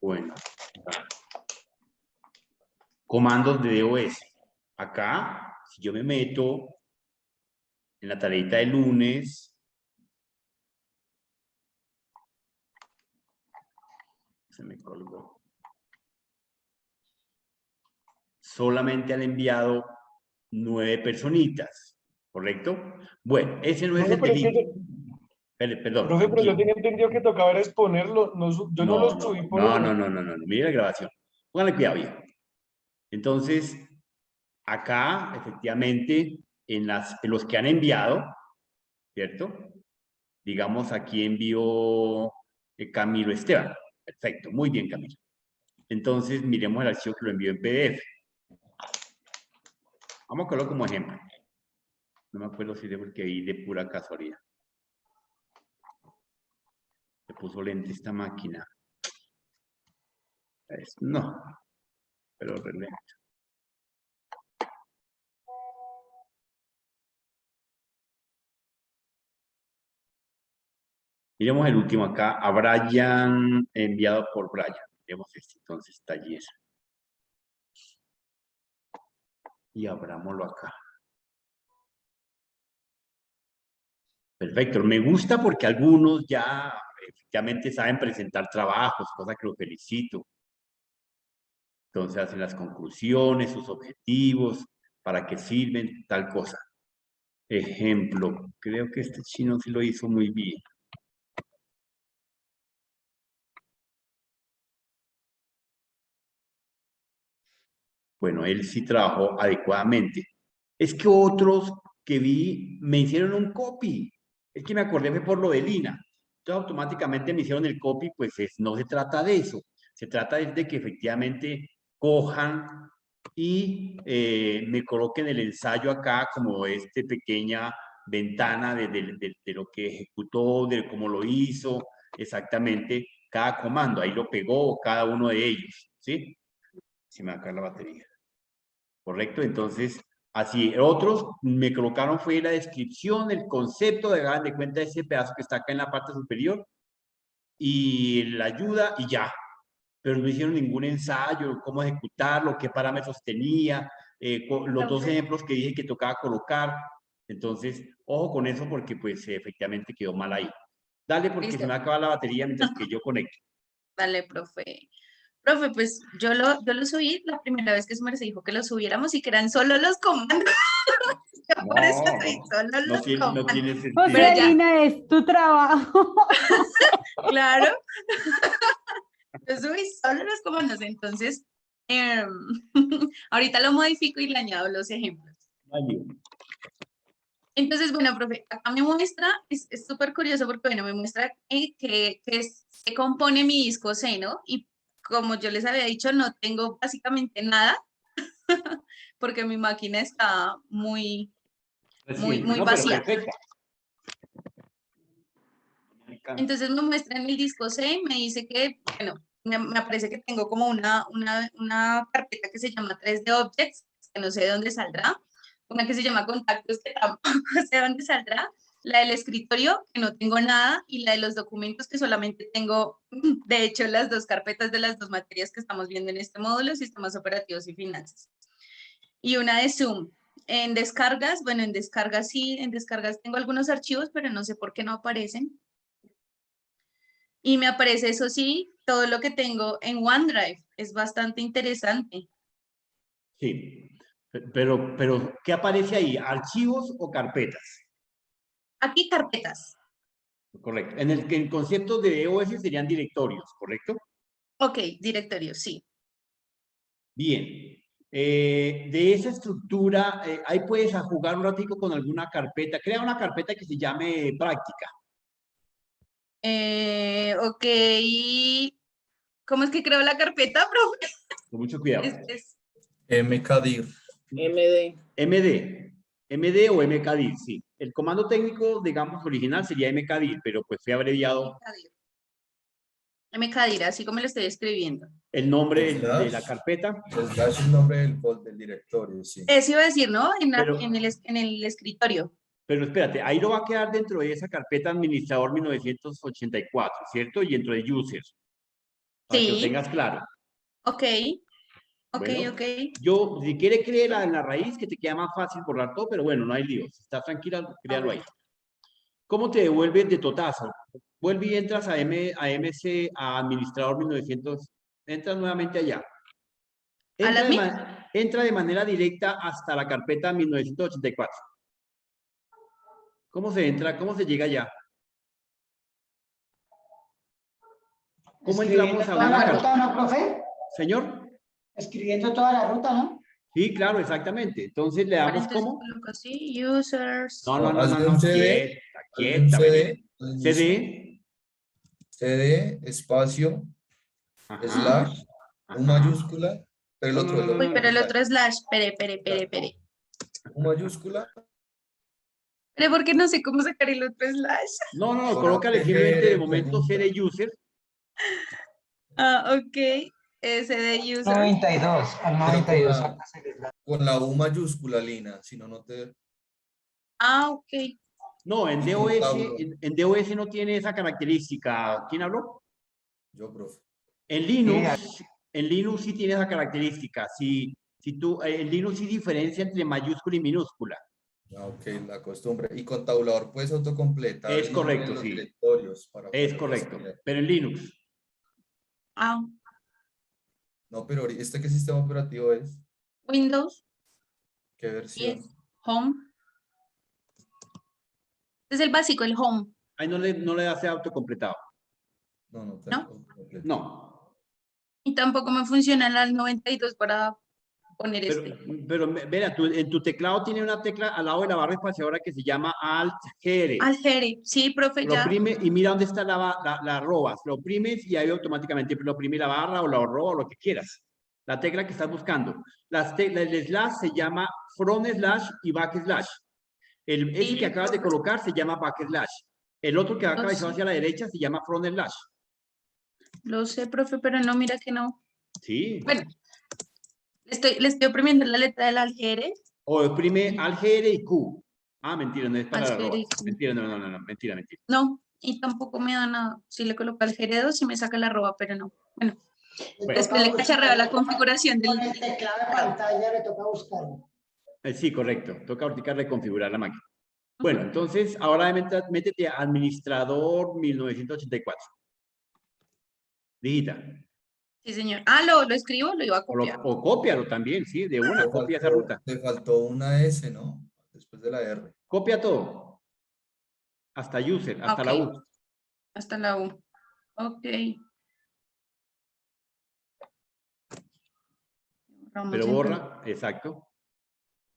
Bueno. Comandos de DOS. Acá, si yo me meto en la tareita de lunes, se me colgó. Solamente han enviado 9 personitas, ¿correcto? Bueno, ese no es el Pero es que delito. Perdón. profe, pero yo tranquilo. tenía entendido que tocaba era exponerlo, yo no lo subí por No, uno. mire la grabación. Póngale cuidado, viejo. Entonces, acá, efectivamente, en los que han enviado, ¿cierto? Digamos, aquí envió Camilo Esteban. Perfecto, muy bien, Camilo. Entonces, miremos el archivo que lo envió en PDF. Vamos a colocarlo como ejemplo. No me acuerdo si de porque vi de pura casualidad. Se puso lente esta máquina. No, pero relento. Miremos el último acá, a Brian, enviado por Brian. Miremos este, entonces, taller. Y abrámoslo acá. Perfecto, me gusta porque algunos ya efectivamente saben presentar trabajos, cosa que lo felicito. Entonces hacen las conclusiones, sus objetivos, para qué sirven, tal cosa. Ejemplo, creo que este chino sí lo hizo muy bien. Bueno, él sí trabajó adecuadamente. Es que otros que vi me hicieron un copy. Es que me acordé fue por lo de Lina. Entonces automáticamente me hicieron el copy, pues no se trata de eso. Se trata de que efectivamente cojan y me coloquen el ensayo acá como pequeña ventana de lo que ejecutó, de cómo lo hizo, exactamente cada comando. Ahí lo pegó cada uno de ellos, ¿sí? Se me va a caer la batería. ¿Correcto? Entonces, así, otros me colocaron fue la descripción, el concepto de cuenta de ese pedazo que está acá en la parte superior y la ayuda y ya. Pero no hicieron ningún ensayo, cómo ejecutarlo, qué parámetros tenía, los dos ejemplos que dije que tocaba colocar. Entonces, ojo con eso porque pues efectivamente quedó mal ahí. Dale porque Listo. se me va a acabar la batería mientras que yo conecto. Dale, profe. Profe, pues yo lo subí la primera vez que su merced dijo que lo subiéramos y que eran solo los comandos. Yo por eso subí solo los comandos. No tiene sentido. José Lina, es tu trabajo. Claro. Yo subí solo los comandos, entonces ahorita lo modifico y le añado los ejemplos. Entonces, bueno, profe, acá me muestra, es súper curioso porque, bueno, me muestra que se compone mi disco C, ¿no? Y como yo les había dicho, no tengo básicamente nada porque mi máquina está muy vacía. Entonces me muestra en el disco C y me dice que, bueno, me aparece que tengo como una carpeta que se llama 3D Objects, que no sé de dónde saldrá, una que se llama Contactos, que tampoco sé de dónde saldrá, la del escritorio, que no tengo nada, y la de los documentos, que solamente tengo, de hecho, las dos carpetas de las dos materias que estamos viendo en este módulo, sistemas operativos y finanzas. Y una de Zoom. En descargas, bueno, en descargas sí, en descargas tengo algunos archivos, pero no sé por qué no aparecen. Y me aparece, eso sí, todo lo que tengo en OneDrive. Es bastante interesante. Sí, pero ¿qué aparece ahí? ¿Archivos o carpetas? Aquí carpetas. Correcto. En el concepto de DOS serían directorios, ¿correcto? Ok, directorio, sí. Bien. De esa estructura, ahí puedes jugar un ratico con alguna carpeta. Crea una carpeta que se llame práctica. Ok. ¿Cómo es que creo la carpeta, profe? Con mucho cuidado. mkdir. MD o mkdir, sí. El comando técnico, digamos, original sería mkdir, pero pues fue abreviado mkdir, así como lo estoy escribiendo. el nombre de la carpeta. Slash el nombre del directorio, sí. Eso iba a decir, ¿no? En el escritorio. Pero espérate, ahí lo va a quedar dentro de esa carpeta administrador 1984, ¿cierto? Y dentro de users. Para que lo tengas claro. Ok. Bueno, Ok. Yo, si quiere creerla en la raíz, que te queda más fácil borrar todo, pero bueno, no hay lío. Si estás tranquila, créalo ahí. ¿Cómo te devuelves de totazo? Vuelve y entras a MC, a administrador 1900. Entras nuevamente allá. Entra de manera directa hasta la carpeta 1984. ¿Cómo se entra? ¿Cómo se llega allá? ¿Cómo entramos a una la ruta, ¿no, profe? Señor. Escribiendo toda la ruta, ¿no? Sí, claro, exactamente. Entonces le damos como... Así, users. No. Quieta. CD, espacio, slash, un mayúscula, pero el otro. Uy, pero el otro slash. Espere. Un mayúscula. Pero ¿por qué no sé cómo sacar el otro slash? No, colócale simplemente de momento CD user. Ok. CD user. 92, al 92. Con la U mayúscula, Lina, si no, no te... Ok. No, en DOS no tiene esa característica. ¿Quién habló? Yo, profe. En Linux sí tiene esa característica. En Linux sí diferencia entre mayúscula y minúscula. Ok, la costumbre. Y con tabulador puedes autocompletar. Es correcto, sí. Es correcto, pero en Linux. No, pero ¿qué sistema operativo es? Windows. ¿Qué versión? Home. Es el básico, el Home. Ahí no le hace autocompletado. No. Y tampoco me funciona el 92 para poner Pero mira, en tu teclado tiene una tecla al lado de la barra espaciadora que se llama Alt-Gere. Alt-Gere, sí, profe, lo ya. oprime y mira dónde está la arrobas. Lo oprimes y ahí automáticamente lo oprime la barra o la arroba o lo que quieras. La tecla que estás buscando. El slash se llama front slash y back slash. Ese que acabas de colocar se llama back slash. El otro que va cabezado hacia la derecha se llama front slash. Lo sé, profe, pero no, mira que no. Sí. Bueno, le estoy oprimiendo la letra del Alt-Gere. O oprime Alt-Gere y Q. Mentira, no es para la arroba. Mentira, no, mentira. No, y tampoco me da nada. Si le coloco Alt-Gere 2, sí me saca la arroba, pero no. Bueno. Después le cacharreo la configuración del teclado de pantalla, le toca buscarlo. Sí, correcto. Toca ahorita reconfigurar la máquina. Bueno, entonces, ahora métete a administrador 1984. Digita. Sí, señor. Lo escribo, lo iba a copiar. O cópialo también, sí, de una, copia esa ruta. Te faltó una S, ¿no? Después de la R. Copia todo. Hasta user, hasta la U. Hasta la U. Ok. Pero borra, exacto.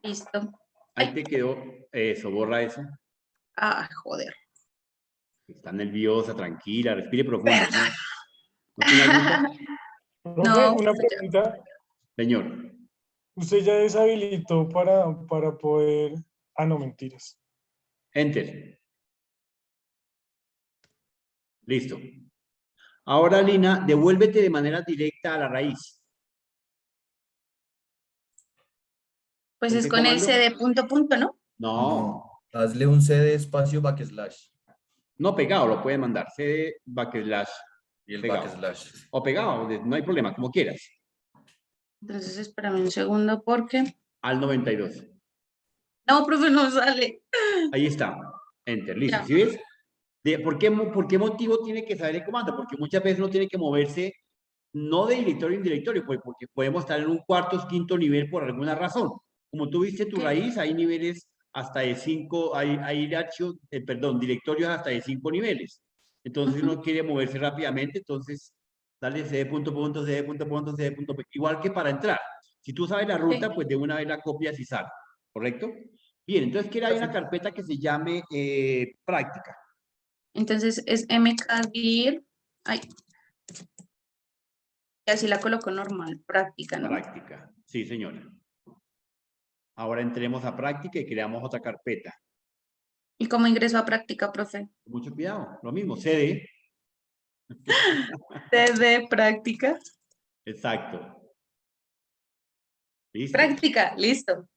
Listo. Ahí te quedó eso, borra eso. Joder. Está nerviosa, tranquila, respire profundo. ¿No tiene alguna? No, una pregunta. Señor. Usted ya deshabilitó para poder... no, mentiras. Enter. Listo. Ahora, Lina, devuélvete de manera directa a la raíz. Pues es con el CD punto, ¿no? No. Hazle un CD espacio backslash. No pegado, lo puede mandar. CD backslash. Y el pegado. backslash. O pegado, no hay problema, como quieras. Entonces, espérame un segundo, porque... Al 92. No, profe, no sale. Ahí está. Enter, listo. ¿Sí ves? ¿Por qué motivo tiene que saber el comando? Porque muchas veces no tiene que moverse, no de directorio en directorio, porque podemos estar en un cuarto, quinto nivel por alguna razón. Como tú viste tu raíz, hay niveles hasta de 5, hay directorios hasta de 5 niveles. Entonces uno quiere moverse rápidamente, entonces dale CD punto, igual que para entrar. Si tú sabes la ruta, pues de una vez la copias y sale, ¿correcto? Bien, entonces quiero hay una carpeta que se llame práctica. Entonces es mkdir, ay, y así la coloco normal, práctica, ¿no? Práctica, sí, señora. Ahora entremos a práctica y creamos otra carpeta. ¿Y cómo ingreso a práctica, profe? Mucho cuidado, lo mismo, CD. CD, práctica. Exacto. Listo. Práctica, listo.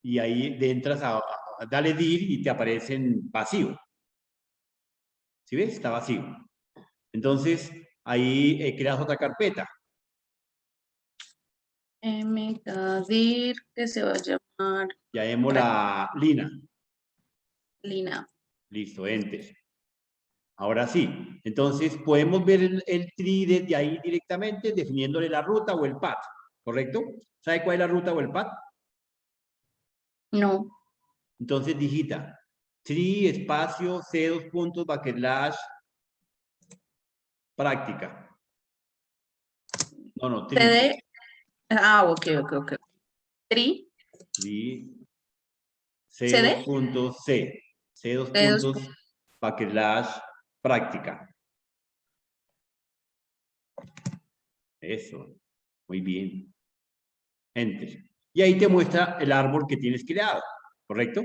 Y ahí entras a dale dir y te aparecen vacío. ¿Sí ves? Está vacío. Entonces, ahí creas otra carpeta. mkdir, que se va a llamar Llamémosla Lina. Lina. Listo, enter. Ahora sí. Entonces, podemos ver el tree desde ahí directamente, definiéndole la ruta o el path. ¿Correcto? ¿Sabe cuál es la ruta o el path? No. Entonces, digita tree, espacio, C, dos puntos, // práctica. No, tree. CD. Ah, ok. Tri. Tree. C, CD. dos puntos, C. C, dos C, dos puntos, // práctica. Eso. Muy bien. Enter. Y ahí te muestra el árbol que tienes creado. ¿Correcto?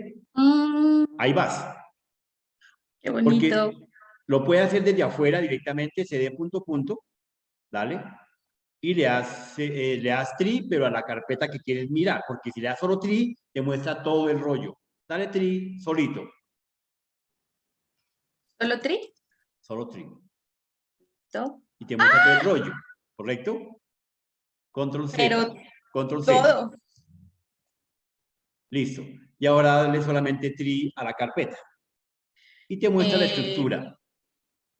Ahí vas. Qué bonito. Porque lo puedes hacer desde afuera directamente, cd punto punto, dale, y le das tree, pero a la carpeta que quieres mirar, porque si le das solo tree, te muestra todo el rollo. Dale tree solito. ¿Solo tri? Solo tree. ¿Todo? Y te muestra todo el rollo, ¿correcto? Control Z, Pero Control Z. todo. Listo. Y ahora dale solamente tree a la carpeta. Y te muestra la estructura.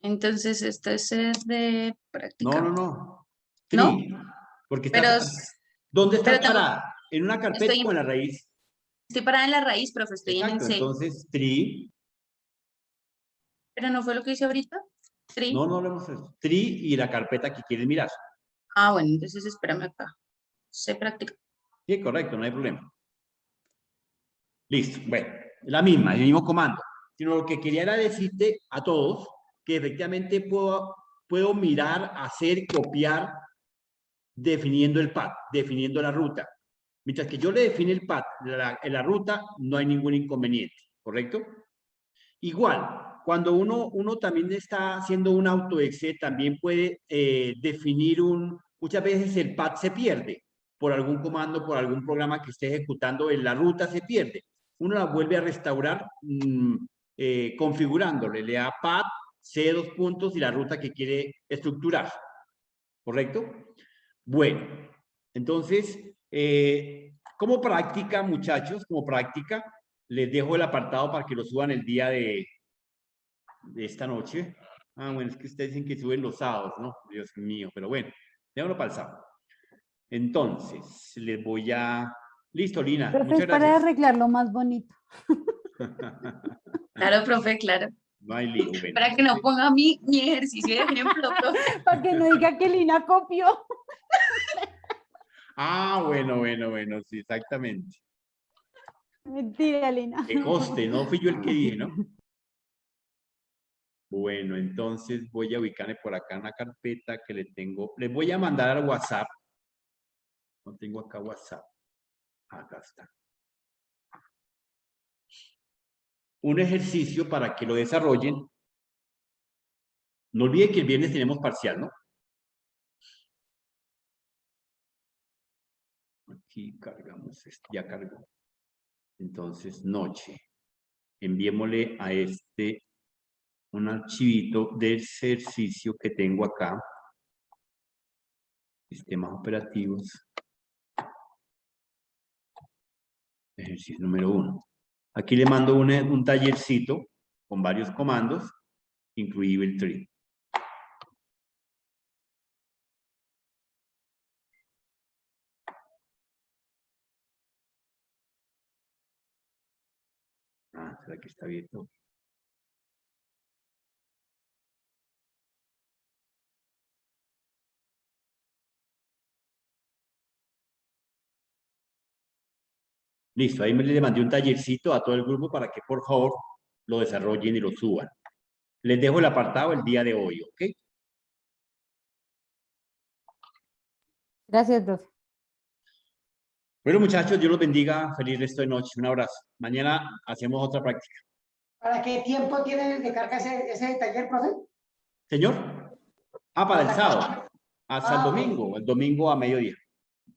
Entonces, esto es de práctica. No. Tree. ¿No? Porque Pero, ¿dónde estás pero parada? ¿En una carpeta o en la raíz? Estoy parada en la raíz, profe, estoy en el Exacto, C. entonces tree. ¿Pero no fue lo que hice ahorita? Tri. No lo hemos hecho. Tree y la carpeta que quieres mirar. Ah, bueno, entonces espérame acá. C práctica. Sí, correcto, no hay problema. Listo, bueno, la misma, el mismo comando. Sino lo que quería era decirte a todos que efectivamente puedo mirar, hacer, copiar, definiendo el path, definiendo la ruta. Mientras que yo le define el path, la ruta, no hay ningún inconveniente, ¿correcto? Igual, cuando uno también está haciendo un AutoExe, también puede definir muchas veces el path se pierde por algún comando, por algún programa que esté ejecutando, en la ruta se pierde. Uno la vuelve a restaurar configurándole, le da path, C, dos puntos y la ruta que quiere estructurar, ¿correcto? Bueno, entonces, como práctica, muchachos, como práctica, les dejo el apartado para que lo suban el día de esta noche. Ah, bueno, es que ustedes dicen que suben los sábados, ¿no? Dios mío, pero bueno, déjalo para el sábado. Entonces, les voy a... Listo, Lina, Profe, muchas es para gracias. arreglarlo más bonito. Claro, profe, claro. No hay lío, bueno. Para que no ponga mi ejercicio de ejemplo, profe. Para que no diga que Lina copió. Ah, bueno, sí, exactamente. Mentira, Lina. Que coste, no fui yo el que dije, ¿no? Bueno, entonces voy a ubicarme por acá en la carpeta que le tengo. Les voy a mandar al WhatsApp. No tengo acá WhatsApp. Acá está. Un ejercicio para que lo desarrollen. No olviden que el viernes tenemos parcial, ¿no? Aquí cargamos esto. Ya cargó. Entonces, noche. Enviémosle a este un archivito de ejercicio que tengo acá. Sistemas operativos. Ejercicio número 1. Aquí le mando un tallercito con varios comandos, incluido el tree. Ah, ¿será que está abierto? Listo, ahí le mandé un tallercito a todo el grupo para que por favor lo desarrollen y lo suban. Les dejo el apartado el día de hoy, ¿ok? Gracias, profe. Bueno, muchachos, Dios los bendiga. Feliz resto de noche. Un abrazo. Mañana hacemos otra práctica. ¿Para qué tiempo tiene de carga ese taller, profe? ¿Señor? Ah, para el sábado. Hasta el domingo. El domingo a mediodía.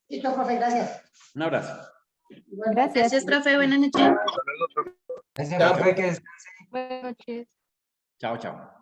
Listo, profe, gracias. Un abrazo. Gracias, profe. Buenas noches. Gracias, profe, que Buenas noches. Chao, chao.